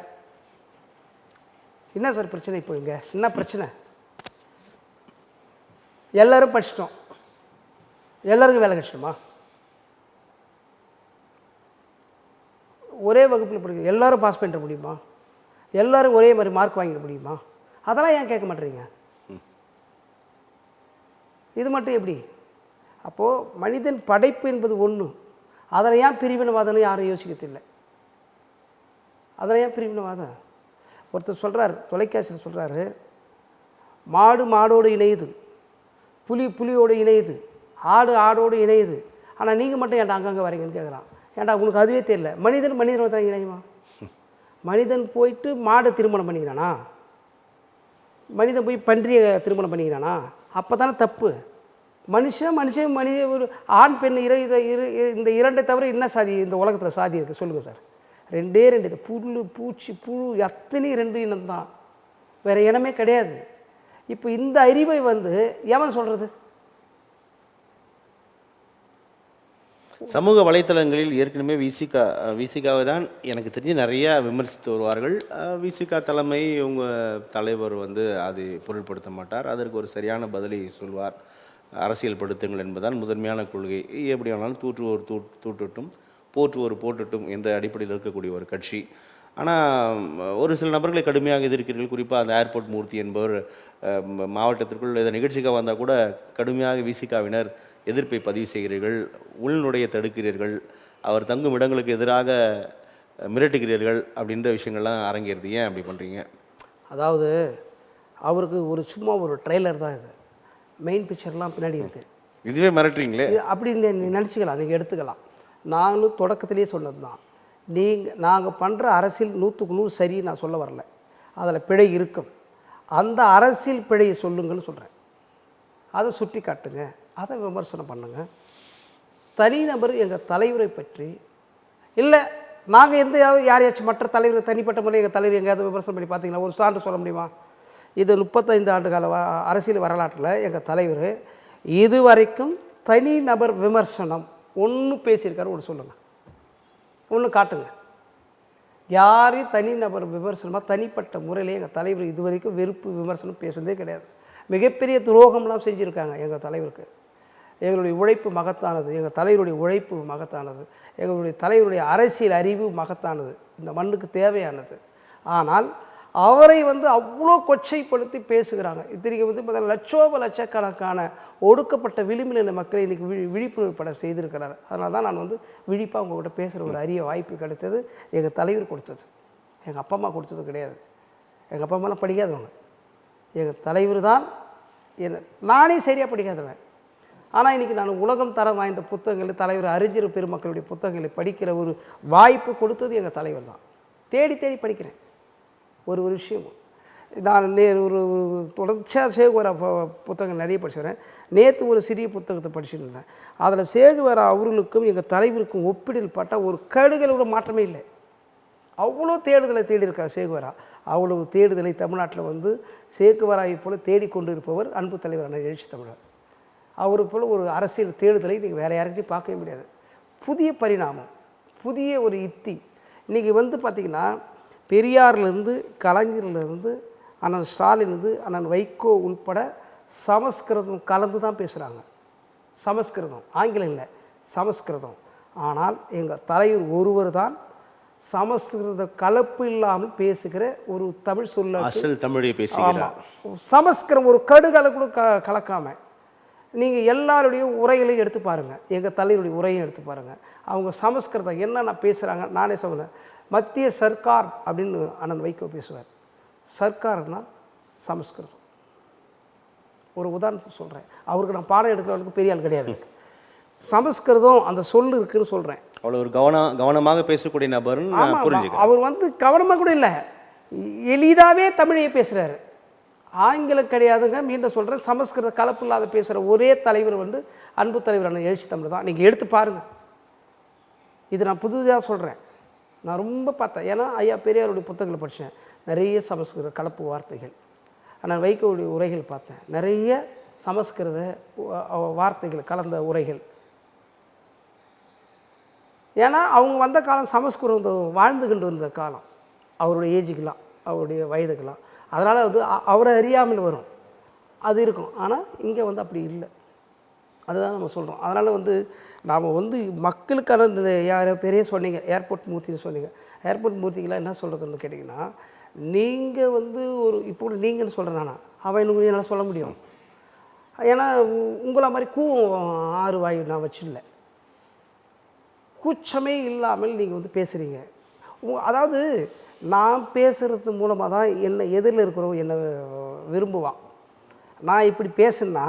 என்ன சார் பிரச்சனை, இப்போ இங்கே என்ன பிரச்சனை, எல்லோரும் படிச்சிட்டோம், எல்லோருக்கும் வேலை கிடைச்சிடுமா, ஒரே வகுப்பில் படிக்க எல்லோரும் பாஸ் பண்ணிட முடியுமா, எல்லோரும் ஒரே மாதிரி மார்க் வாங்கிட முடியுமா, அதெல்லாம் ஏன் கேட்க மாட்டேறீங்க, இது மட்டும் எப்படி? அப்போது மனிதன் படைப்பு என்பது ஒன்று, அதில் ஏன் பிரிவினவாதம்னு யாரும் யோசிக்கிறதில்லை. அதில் ஏன் பிரிவினவாதம்? ஒருத்தர் சொல்கிறார், தொலைக்காட்சியில் சொல்கிறாரு, மாடு மாடோடு இணையுது, புலி புலியோடு இணையுது, ஆடு ஆடோடு இணையுது, ஆனால் நீங்கள் மட்டும் ஏன்டா அங்கங்கே வரீங்கன்னு கேட்குறான். ஏன்டா உங்களுக்கு அதுவே தெரியல, மனிதன் மனிதன் தான் இணையுமா? மனிதன் போயிட்டு மாடு திருமணம் பண்ணிக்கிறானா, மனிதன் போய் பன்றியை திருமணம் பண்ணிக்கிறானா, அப்போ தானே தப்பு. மனுஷன் ஒரு ஆண் பெண் இந்த இரண்டை தவிர என்ன சாதி இந்த உலகத்தில் சாதி இருக்குது சொல்லுங்கள் சார்? ரெண்டே ரெண்டு, இது புல் பூச்சி புழு அத்தனை ரெண்டு இனம் தான், வேறு இனமே கிடையாது. இப்போ இந்த அறிவை வந்து எவன் சொல்கிறது? சமூக வலைத்தளங்களில் ஏற்கனவே விசிகாவை தான் எனக்கு தெரிஞ்சு நிறையா விமர்சித்து வருவார்கள். விசிகா தலைமை உங்கள் தலைவர் வந்து அதை பொருட்படுத்த மாட்டார், அதற்கு ஒரு சரியான பதிலை சொல்வார். அரசியல் படுத்துங்கள் என்பதுதான் முதன்மையான கொள்கை. எப்படி வேணாலும் தூற்றுவோர் தூட்டட்டும், போற்றுவோர் போட்டட்டும் என்ற அடிப்படையில் இருக்கக்கூடிய ஒரு கட்சி. ஆனால் ஒரு சில நபர்களை கடுமையாக எதிர்க்கிறீர்கள். குறிப்பாக அந்த ஏர்போர்ட் மூர்த்தி என்பவர் மாவட்டத்திற்குள் இந்த நிகழ்ச்சிக்காக வந்தால் கூட கடுமையாக விசிகாவினர் எதிர்ப்பை பதிவு செய்கிறீர்கள், உள்நுடைய தடுக்கிறீர்கள், அவர் தங்கும் இடங்களுக்கு எதிராக மிரட்டுகிறீர்கள் அப்படின்ற விஷயங்கள்லாம் அரங்கேறுது. ஏன் அப்படி பண்ணுறீங்க? அதாவது அவருக்கு சும்மா ஒரு ட்ரெய்லர் தான் இது, மெயின் பிக்சர்லாம் பின்னாடி இருக்குது. இதுவே மிரட்டுறீங்களே அப்படின்னு நினச்சிக்கலாம், நீங்கள் எடுத்துக்கலாம். நானும் தொடக்கத்திலே சொன்னது தான், நாங்கள் பண்ணுற அரசியல் 100க்கு 100 சரி நான் சொல்ல வரல, அதில் பிழை இருக்கும். அந்த அரசியல் பிழையை சொல்லுங்கள்னு சொல்கிறேன், அதை சுட்டி காட்டுங்க, அதை விமர்சனம் பண்ணுங்க. தனிநபர் எங்கள் தலைவரை பற்றி இல்லை, நாங்கள் யாரையாச்சும் மற்ற தலைவர் தனிப்பட்ட முறையில் எங்கள் தலைவர் எங்கேயாவது விமர்சனம் பண்ணி பார்த்தீங்களா? ஒரு சான்று சொல்ல முடியுமா? இது 35 ஆண்டு கால அரசியல் வரலாற்றில் எங்கள் தலைவர் இதுவரைக்கும் தனிநபர் விமர்சனம் ஒன்று பேசியிருக்காரு, ஒன்று சொல்லுங்கள், ஒன்று காட்டுங்க. யாரையும் தனிநபர் விமர்சனமாக தனிப்பட்ட முறையிலே எங்கள் தலைவர் இதுவரைக்கும் வெறுப்பு விமர்சனம் பேசுனதே கிடையாது. மிகப்பெரிய துரோகம்லாம் செஞ்சுருக்காங்க எங்கள் தலைவருக்கு. எங்களுடைய உழைப்பு மகத்தானது, எங்கள் தலைவருடைய உழைப்பு மகத்தானது, எங்களுடைய தலைவருடைய அரசியல் அறிவு மகத்தானது, இந்த மண்ணுக்கு தேவையானது. ஆனால் அவரை வந்து அவ்வளோ கொச்சைப்படுத்தி பேசுகிறாங்க. இத்தனைக்கு வந்து லட்சக்கணக்கான ஒடுக்கப்பட்ட விளிம்பில் மக்களை இன்றைக்கி விழிப்புணர்வு பட செய்திருக்கிறார். அதனால தான் நான் வந்து விழிப்பாக உங்கள்கிட்ட பேசுகிற ஒரு அரிய வாய்ப்பு கிடைத்தது. எங்கள் தலைவர் கொடுத்தது, எங்கள் அப்பா அம்மா கொடுத்தது கிடையாது. எங்கள் அப்பா அம்மாலாம் படிக்காதவங்க, எங்கள் தலைவர் தான். நானே சரியாக படிக்காதவன், ஆனால் இன்றைக்கி நான் உலகம் தரம் வாய்ந்த புத்தகங்களை, தலைவர் அறிஞர் பெருமக்களுடைய புத்தகங்களை படிக்கிற ஒரு வாய்ப்பு கொடுத்தது எங்கள் தலைவர் தான். தேடி தேடி படிக்கிறேன் ஒரு விஷயம். நான் ஒரு தொடர்ச்சியாக சேகுவரா புத்தகங்கள் நிறைய படிச்சுக்கிறேன். நேற்று ஒரு சிறிய புத்தகத்தை படிச்சுட்டு இருந்தேன். அதில் சேகுவரா அவர்களுக்கும் எங்கள் தலைவருக்கும் ஒப்பிடில் பட்ட ஒரு கடுகளோட மாற்றமே இல்லை. அவ்வளோ தேடுதலை தேடியிருக்கார் சேகுவரா. அவ்வளவு தேடுதலை தமிழ்நாட்டில் வந்து சேகுவராவை போல தேடிக்கொண்டு இருப்பவர் அன்பு தலைவர் அண்ணன் எழுச்சி தமிழர். அவரு போல் ஒரு அரசியல் தேடுதலை நீங்கள் வேறு யார்கிட்டையும் பார்க்கவே முடியாது. புதிய பரிணாமம், புதிய ஒரு யுக்தி. இன்றைக்கி வந்து பார்த்திங்கன்னா பெரியார்லேருந்து கலைஞர்லேருந்து அண்ணன் ஸ்டாலின்லேருந்து அண்ணன் வைகோ உட்பட சமஸ்கிருதம் கலந்து தான் பேசுகிறாங்க. சமஸ்கிருதம், ஆங்கிலம் இல்லை, சமஸ்கிருதம். ஆனால் எங்கள் தலைவர் ஒருவர் தான் சமஸ்கிருத கலப்பு இல்லாமல் பேசுகிற ஒரு தமிழ் சொல்ல அசல் தமிழை பேசுகிறார். சமஸ்கிருதம் ஒரு கடுகளை கூட கலக்காம நீங்கள் எல்லாருடைய உரைகளையும் எடுத்து பாருங்கள், எங்கள் தலைவருடைய உரையும் எடுத்து பாருங்கள். அவங்க சமஸ்கிருதம் என்னென்ன பேசுகிறாங்க. நானே சொல்லுவேன், மத்திய சர்க்கார் அப்படின்னு அண்ணன் வைகோ பேசுவார். சர்க்கார்னா சமஸ்கிருதம். ஒரு உதாரணத்தை சொல்கிறேன், அவருக்கு நான் பாடம் எடுக்கிறவனுக்கு பெரிய ஆள் கிடையாது. சமஸ்கிருதம் அந்த சொல் இருக்குன்னு சொல்கிறேன். அவ்வளோ ஒரு கவனமாக பேசக்கூடிய நபர்னு புரிஞ்சுக்கிறேன். அவர் வந்து கவனமாக கூட இல்லை, எளிதாகவே தமிழையே பேசுகிறாரு. ஆங்கிலம் கிடையாதுங்க. மீண்டும் சொல்கிறேன், சமஸ்கிருத கலப்பு இல்லாத பேசுகிற ஒரே தலைவர் வந்து அன்பு தலைவரான எழுச்சி தமிழ் தான். நீங்கள் எடுத்து பாருங்கள். இது நான் புதுதாக சொல்கிறேன், நான் ரொம்ப பார்த்தேன். ஏன்னா ஐயா பெரியாருடைய புத்தகங்களை படித்தேன், நிறைய சமஸ்கிருத கலப்பு வார்த்தைகள். ஆனால் வைகோவுடைய உரைகள் பார்த்தேன், நிறைய சமஸ்கிருத வார்த்தைகள் கலந்த உரைகள். ஏன்னா அவங்க வந்த காலம் சமஸ்கிருதம் வாழ்ந்துக்கிட்டு வந்த காலம், அவருடைய ஏஜுக்கெலாம், அவருடைய வயதுக்கெல்லாம். அதனால் அது அவரை அறியாமல் வரும், அது இருக்கும். ஆனால் இங்கே வந்து அப்படி இல்லை, அதுதான் நம்ம சொல்கிறோம். அதனால் வந்து நாம் வந்து மக்களுக்கான இந்த யார் பெரிய சொன்னீங்க, ஏர்போர்ட் மூர்த்தின்னு சொன்னீங்க. ஏர்போர்ட் மூர்த்திக்கெலாம் என்ன சொல்கிறதுன்னு கேட்டிங்கன்னா, நீங்கள் வந்து ஒரு இப்போ நீங்கள்னு சொல்கிறேன், நான் அவன் எனக்கு என்னால் சொல்ல முடியும். ஏன்னா உங்களை மாதிரி கூவம் 6 வாயு நான் வச்சிடல. கூச்சமே இல்லாமல் நீங்கள் வந்து பேசுகிறீங்க. அதாவது நான் பேசுகிறது மூலமாக தான் என்னை எதிரில் இருக்கிறவங்க என்னை விரும்புவான். நான் இப்படி பேசுனா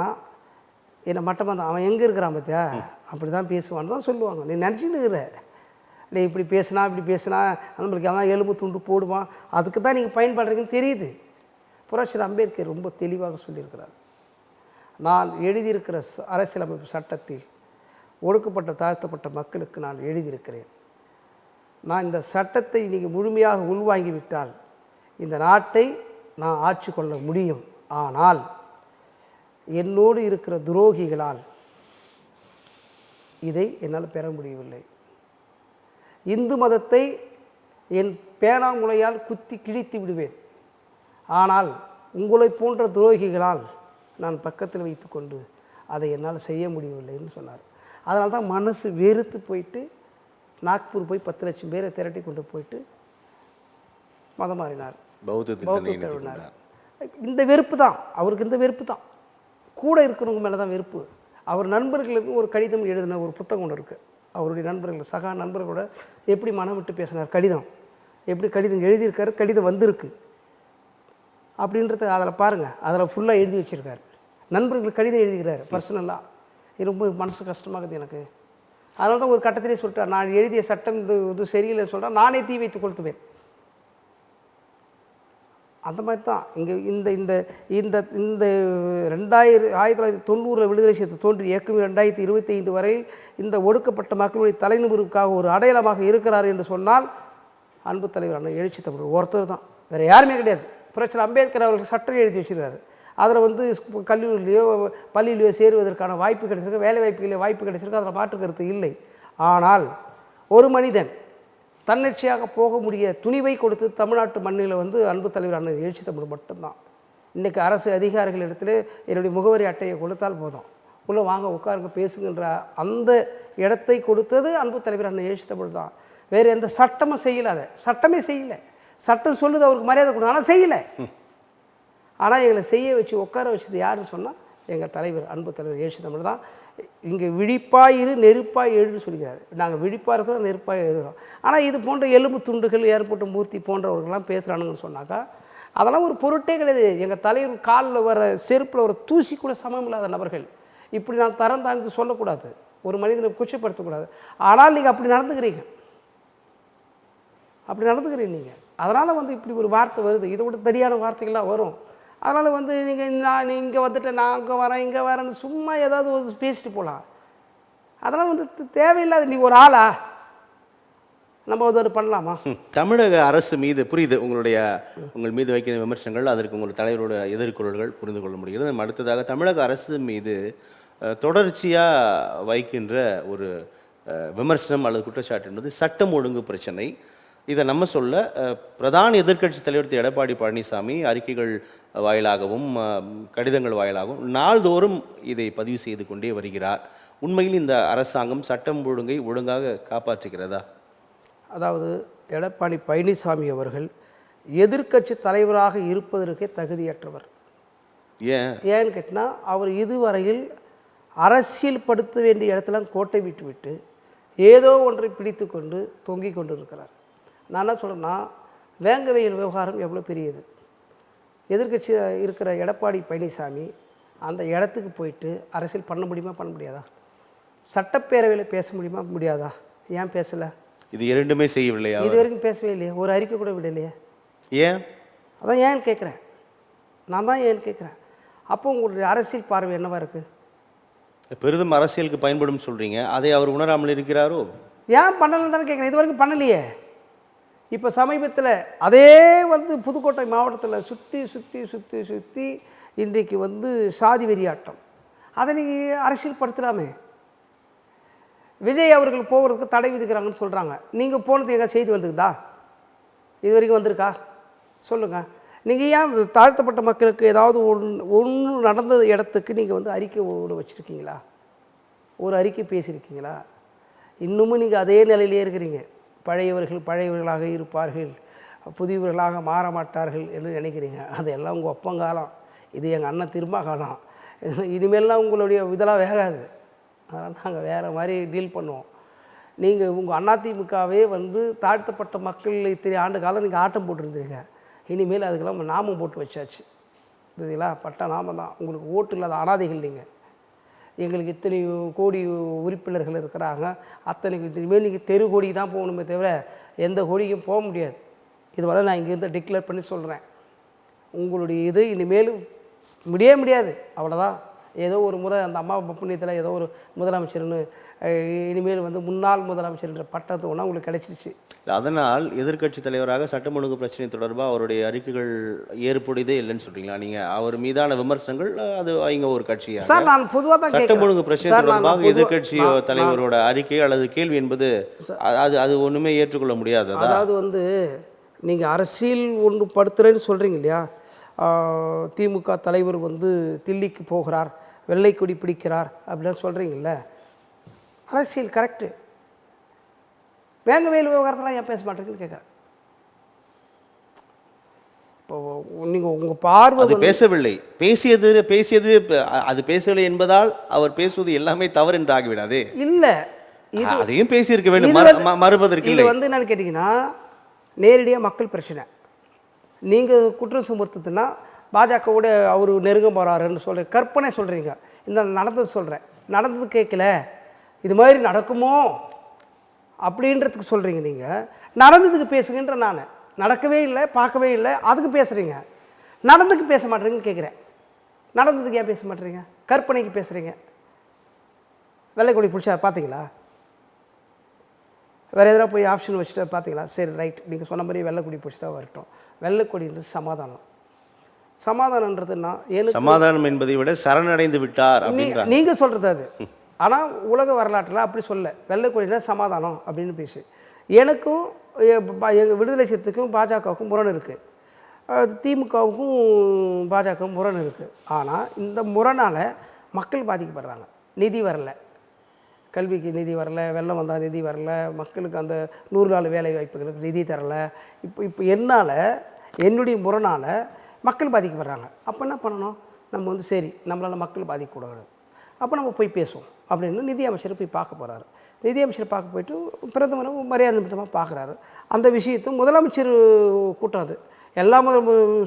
என்னை மட்டமாக தான் அவன் எங்கே இருக்கிறான் பார்த்தியா, அப்படி தான் பேசுவான்னு தான் சொல்லுவாங்க. நீ நினச்சின்னு இருக்கிற, நீ இப்படி பேசுனா இப்படி பேசுனா நம்மளுக்கு அவன் எலும்பு துண்டு போடுவான், அதுக்கு தான் நீங்கள் பயன்படுறீங்கன்னு தெரியுது. புரட்சியாளர் அம்பேத்கர் ரொம்ப தெளிவாக சொல்லியிருக்கிறார். நான் எழுதியிருக்கிற அரசியலமைப்பு சட்டத்தில் ஒடுக்கப்பட்ட தாழ்த்தப்பட்ட மக்களுக்கு நான் எழுதியிருக்கிறேன். நான் இந்த சட்டத்தை நீங்கள் முழுமையாக உள்வாங்கிவிட்டால் இந்த நாட்டை நான் ஆட்சி கொள்ள முடியும். ஆனால் என்னோடு இருக்கிற துரோகிகளால் இதை என்னால் பெற முடியவில்லை. இந்து மதத்தை என் பேனாங்குலையால் குத்தி கிழித்து விடுவேன். ஆனால் உங்களை போன்ற துரோகிகளால் நான் பக்கத்தில் வைத்துக்கொண்டு அதை என்னால் செய்ய முடியவில்லைன்னு சொன்னார். அதனால தான் மனசு வெறுத்து போயிட்டு நாக்பூர் போய் 10 லட்சம் பேரை திரட்டி கொண்டு போயிட்டு மதம் மாறினார், பௌத்தத்தை வினார். இந்த வெறுப்பு தான் அவருக்கு, இந்த வெறுப்பு தான் கூட இருக்கிறவங்க மேலே தான் வெறுப்பு. அவர் நண்பர்களுக்கு ஒரு கடிதம் எழுதின ஒரு புத்தகம் ஒன்று இருக்குது. அவருடைய நண்பர்கள், சகா நண்பர்களோட எப்படி மனம் விட்டு பேசினார், கடிதம் எப்படி கடிதம் எழுதியிருக்காரு, கடிதம் வந்திருக்கு அப்படின்றத அதில் பாருங்கள். அதில் ஃபுல்லாக எழுதி வச்சுருக்காரு. நண்பர்கள் கடிதம் எழுதிக்கிறார் பர்சனலாக. இது ரொம்ப மனசு கஷ்டமாகுது எனக்கு. அதனால தான் ஒரு கட்டத்திலே சொல்லிட்டார், நான் எழுதிய சட்டம் இது சரியில்லைன்னு சொல்கிறேன், நானே தீ வைத்து கொளுத்துவேன். அந்த மாதிரி தான் இங்கே இந்த இந்த இந்த இந்த 1990 விடுதலை செய்து தோன்றி இயக்கம் 2025 வரை இந்த ஒடுக்கப்பட்ட மக்களுடைய தலைநிமிருக்காக ஒரு அடையாளமாக இருக்கிறார் என்று சொன்னால் அன்பு தலைவர் அண்ணன் எழுச்சி தமிழ் ஒருத்தர் தான், வேறு யாருமே கிடையாது. புரட்சியாளர் அம்பேத்கர் அவர்கள் சட்டம் எழுதி வச்சுருக்காரு. அதில் வந்து கல்லூரியிலையோ பள்ளியிலையோ சேருவதற்கான வாய்ப்பு கிடைச்சிருக்கு, வேலை வாய்ப்புகளே வாய்ப்பு கிடைச்சிருக்கு, அதில் மாற்று கருத்து இல்லை. ஆனால் ஒரு மனிதன் தன்னிச்சையாக போக முடிய துணிவை கொடுத்து தமிழ்நாட்டு மண்ணில் வந்து அன்பு தலைவர் அண்ணன் எழுச்சி தமிழ் மட்டும்தான். இன்றைக்கி அரசு அதிகாரிகள் இடத்துல என்னுடைய முகவரி அட்டையை கொடுத்தால் போதும், உள்ளே வாங்க உட்காருங்க பேசுகின்ற அந்த இடத்தை கொடுத்தது அன்பு தலைவர் அண்ணன் எழுச்சி தமிழ் தான். வேறு எந்த சட்டமும் செய்யலை, அதை சட்டமே செய்யலை. சட்டம் சொல்லுது அவருக்கு மரியாதை கொடுக்கணும், ஆனால் செய்யலை. ஆனால் எங்களை செய்ய வச்சு உட்கார வச்சது யாருன்னு சொன்னால் எங்கள் தலைவர் அன்பு தலைவர் எழுச்சி தமிழ் தான். இங்கே விழிப்பாயிரு நெருப்பாய் எழுன்னு சொல்லிக்கிறார். நாங்கள் விழிப்பாக இருக்கிறோம், நெருப்பாக எழுதுகிறோம். ஆனால் இது போன்ற எலும்பு துண்டுகள் ஏற்பட்ட மூர்த்தி போன்றவர்கள்லாம் பேசுகிறானுங்கன்னு சொன்னாக்கா அதெல்லாம் ஒரு பொருட்டே கிடையாது. எங்கள் தலைவர் காலில் வர செருப்பில் ஒரு தூசி கூட சமம் இல்லாத நபர்கள். இப்படி நான் தரம் தாழ்ந்து சொல்லக்கூடாது, ஒரு மனிதனை குச்சப்படுத்தக்கூடாது. ஆனால் நீங்கள் அப்படி நடந்துக்கிறீங்க, அப்படி நடந்துக்கிறீங்க நீங்கள். அதனால் வந்து இப்படி ஒரு வார்த்தை வருது, இதை விட தெரியாத வார்த்தைகள்லாம் வரும். அதனால் வந்து நான் இங்கே வந்துட்டு நான் அங்கே வரேன் இங்கே வரேன்னு சும்மா ஏதாவது ஒரு பேசிட்டு போகலாம். அதெல்லாம் வந்து தேவையில்லாத. நீ ஒரு ஆளா, நம்ம வந்து பண்ணலாமா? தமிழக அரசு மீது புரியுது உங்கள் மீது வைக்கிற விமர்சனங்கள், அதற்கு உங்கள் தலைவரோட எதிர்குறல்கள் புரிந்து கொள்ள முடிகிறது. நம்ம அடுத்ததாக தமிழக அரசு மீது தொடர்ச்சியாக வைக்கின்ற ஒரு விமர்சனம் அல்லது குற்றச்சாட்டு என்பது சட்டம் ஒழுங்கு பிரச்சனை. இதை நம்ம சொல்ல பிரதான எதிர்க்கட்சி தலைவர் திரு எடப்பாடி பழனிசாமி அறிக்கைகள் வாயிலாகவும் கடிதங்கள் வாயிலாகவும் நாள்தோறும் இதை பதிவு செய்து கொண்டே வருகிறார். உண்மையில் இந்த அரசாங்கம் சட்டம் ஒழுங்கை ஒழுங்காக காப்பாற்றுகிறதா? அதாவது எடப்பாடி பழனிசாமி அவர்கள் எதிர்க்கட்சி தலைவராக இருப்பதற்கே தகுதியற்றவர். ஏன்னு கேட்டால் அவர் இதுவரையில் அரசியல் படுத்த வேண்டிய இடத்துல கோட்டை விட்டு ஏதோ ஒன்றை பிடித்து கொண்டு தொங்கிக் கொண்டு இருக்கிறார். நான் என்ன சொல்கிறேன்னா, வேங்கவையில் விவகாரம் எவ்வளோ பெரியது. எதிர்க்கட்சி இருக்கிற எடப்பாடி பழனிசாமி அந்த இடத்துக்கு போயிட்டு அரசியல் பண்ண முடியுமா, பண்ண முடியாதா? சட்டப்பேரவையில் பேச முடியுமா, முடியாதா? ஏன் பேசலை? இது இரண்டுமே செய்யவில்லையா? இது வரைக்கும் பேசவே இல்லையே, ஒரு அறிக்கை கூட விடலையே. ஏன்? அதான் ஏன்னு கேட்குறேன். நான் தான் ஏன்னு கேட்குறேன். அப்போ உங்களுடைய அரசியல் பார்வை என்னவா இருக்குது? பெரிதும் அரசியலுக்கு பயன்படும் சொல்கிறீங்க, அதை அவர் உணராமல் இருக்கிறாரோ? ஏன் பண்ணலன்னு தானே கேட்குறேன். இது வரைக்கும் பண்ணலையே. இப்போ சமீபத்தில் அதே புதுக்கோட்டை மாவட்டத்தில் சுற்றி இன்றைக்கு சாதி வெறியாட்டம். அதை நீங்கள் அரசியல் படுத்தலாமே. விஜய் அவர்கள் போகிறதுக்கு தடை விதிக்கிறாங்கன்னு சொல்கிறாங்க. நீங்கள் போனது எங்கே செய்தி வந்துக்குதா? இது வரைக்கும் வந்திருக்கா? சொல்லுங்கள். நீங்கள் ஏன் தாழ்த்தப்பட்ட மக்களுக்கு ஏதாவது ஒன்று நடந்த இடத்துக்கு நீங்கள் அறிக்கை ஒன்று வச்சுருக்கீங்களா? ஒரு அறிக்கை பேசியிருக்கீங்களா? இன்னமும் நீங்கள் அதே நிலையிலே இருக்கிறீங்க. பழையவர்களாக இருப்பார்கள், புதியவர்களாக மாற மாட்டார்கள் என்று நினைக்கிறீங்க. அதெல்லாம் உங்கள் ஒப்பங்காலம். இது எங்கள் அண்ணன் திரும்ப காலம். இனிமேல்லாம் உங்களுடைய இதெல்லாம் வேகாது. அதனால் நாங்கள் வேறு மாதிரி டீல் பண்ணுவோம். நீங்கள் உங்கள் அதிமுகவே தாழ்த்தப்பட்ட மக்கள் இத்தனை ஆண்டு காலம் நீங்கள் ஆட்டம் போட்டுருந்தீங்க. இனிமேல் அதுக்கெல்லாம் நாமம் போட்டு வச்சாச்சு. புரியுதுங்களா? பட்ட நாமம் தான். உங்களுக்கு ஓட்டு இல்லாத அனாதைகள் நீங்கள். எங்களுக்கு இத்தனை கோடி உறுப்பினர்கள் இருக்கிறாங்க. அத்தனைக்கு இனிமேல் நீங்கள் தெரு கோடி தான் போகணுமே தவிர எந்த கோடிக்கும் போக முடியாது. இதுவரை நான் இங்கேருந்து டிக்ளேர் பண்ணி சொல்கிறேன். உங்களுடைய இது இனிமேல் முடியாது. அவ்வளோதான். ஏதோ ஒரு முறை அந்த அம்மா புண்ணியத்தில் ஏதோ ஒரு முதலமைச்சர்னு இனிமேல் முன்னாள் முதலமைச்சர் என்ற பட்டத்தை ஒன்றா உங்களுக்கு கிடைச்சிருச்சு. அதனால் எதிர்க்கட்சி தலைவராக சட்டம் ஒழுங்கு பிரச்சனை தொடர்பாக அவருடைய அறிக்கைகள் ஏற்புடையதே இல்லைன்னு சொல்றீங்களா? நீங்கள் அவர் மீதான விமர்சனங்கள் அது இங்கே ஒரு கட்சியாக சார், நான் பொதுவாக தான் சட்டம் ஒழுங்கு பிரச்சனை தொடர்பாக எதிர்க்கட்சி தலைவரோட அறிக்கை அல்லது கேள்வி என்பது அது ஒன்றுமே ஏற்றுக்கொள்ள முடியாது. அதாவது நீங்கள் அரசியல் ஒன்று படுத்துறேன்னு சொல்கிறீங்க இல்லையா? திமுக தலைவர் தில்லிக்கு போகிறார், வெள்ளை கொடி பிடிக்கிறார் அப்படின்னு சொல்கிறீங்கல்ல, அரசியல் கரெக்டு. வேங்கவேல் விவகாரத்தெல்லாம் ஏன் பேச மாட்டேங்குன்னு கேட்குறேன். இப்போ நீங்கள் உங்கள் பார்வை பேசவில்லை, பேசியது அது பேசவில்லை என்பதால் அவர் பேசுவது எல்லாமே தவறு என்று ஆகிவிடாது. இல்லை, அதையும் பேசியிருக்க வேண்டும், மறுப்பதற்கு இது என்னன்னு கேட்டிங்கன்னா நேரடியாக மக்கள் பிரச்சனை. நீங்கள் குற்றம் சுமத்துனா பாஜகவோட அவர் நெருங்க போகிறாருன்னு சொல்லி கற்பனை சொல்கிறீங்க. இந்த நடந்தது சொல்கிறேன், நடந்தது கேட்கல, இது மாதிரி நடக்குமோ அப்படின்றதுக்கு சொல்கிறீங்க. நீங்கள் நடந்ததுக்கு பேசுங்கன்ற, நான் நடக்கவே இல்லை, பார்க்கவே இல்லை, அதுக்கு பேசுகிறீங்க. நடந்துக்கு பேச மாட்டேறீங்கன்னு கேட்குறேன். நடந்ததுக்கு ஏன் பேச மாட்டேறீங்க? கற்பனைக்கு பேசுகிறீங்க. வெள்ளைக்கொடி பிடிச்சா பார்த்தீங்களா? வேறு எதனா போய் ஆப்ஷன் வச்சுட்டு பார்த்தீங்களா? சரி, ரைட், நீங்கள் சொன்ன மாதிரி வெள்ளைக்கொடி பிடிச்சி தான் வரட்டும். வெள்ளைக்கொடின்றது சமாதானம். சமாதானன்றதுன்னா சமாதானம் என்பதை விட சரணடைந்து விட்டார் நீங்கள் சொல்கிறது அது. ஆனால் உலக வரலாற்றில் அப்படி சொல்ல. வெள்ளைக்கொடினா சமாதானம் அப்படின்னு பேசு. எனக்கும் எங்கள் விடுதலை சிறுத்தைக்கும் பாஜகவுக்கும் முரண் இருக்குது, திமுகவுக்கும் பாஜகவுக்கும் முரண் இருக்குது. ஆனால் இந்த முரணால் மக்கள் பாதிக்கப்படுறாங்க. நிதி வரலை, கல்விக்கு நிதி வரலை, வெள்ளம் வந்தால் நிதி வரலை, மக்களுக்கு அந்த 100 நாள் வேலை வாய்ப்புகளுக்கு நிதி தரலை. இப்போ என்னால், என்னுடைய முரணால் மக்கள் பாதிக்கப்படுறாங்க. அப்போ என்ன பண்ணணும்? நம்ம சரி, நம்மளால் மக்கள் பாதிக்கக்கூடாது, அப்போ நம்ம போய் பேசுவோம் அப்படின்னு நிதி அமைச்சர் போய் பார்க்க போகிறாரு. நிதி அமைச்சர் பார்க்க போயிட்டு பிரதமரும் மரியாதை நிமித்தமாக பார்க்குறாரு. அந்த விஷயத்தை முதலமைச்சர் கூட்டம் அது. எல்லா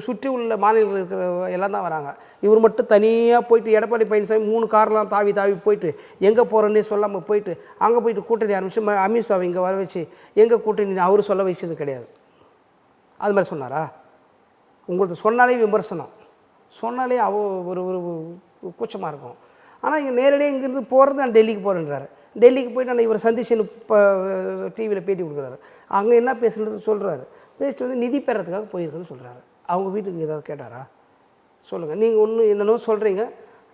சுற்றி உள்ள மாநிலங்கள் இருக்கிற எல்லாம் தான் வராங்க. இவர் மட்டும் தனியாக போயிட்டு எடப்பாடி பழனிசாமி 3 கார்லாம் தாவி போயிட்டு எங்கே போகிறேன்னே சொல்லாமல் போயிட்டு அங்கே போயிட்டு கூட்டணி ஆரம்பிச்சு அமித்ஷாவை இங்கே வர வச்சு எங்கே கூட்டணி அவர் சொல்ல வச்சது கிடையாது. அது மாதிரி சொன்னாரா? உங்களுக்கு சொன்னாலே விமர்சனம், சொன்னாலே ஒரு கூச்சமாக இருக்கும். ஆனால் இங்கே நேரடியாக இங்கேருந்து போகிறது நான் டெல்லிக்கு போகிறேன்றாரு. டெல்லிக்கு போய்ட்டு நான் இவரை சந்திச்சுன்னு இப்போ டிவியில் பேட்டி கொடுக்குறாரு. அங்கே என்ன பேசுகிறது சொல்கிறாரு. பேசிட்டு நிதி பெறத்துக்காக போயிருக்குன்னு சொல்கிறாரு. அவங்க வீட்டுக்கு ஏதாவது கேட்டாரா? சொல்லுங்கள். நீங்கள் ஒன்று என்னென்னோ சொல்கிறீங்க,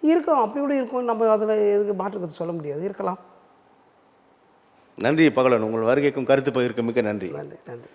இருக்கும், அப்படி கூட இருக்கும். நம்ம அதில் எதுக்கு மாற்றுக்கிறது சொல்ல முடியாது, இருக்கலாம். நன்றி பகலன், உங்கள் வருகைக்கும் கருத்து பகிர்க்கு மிக்க நன்றி. நன்றி நன்றி.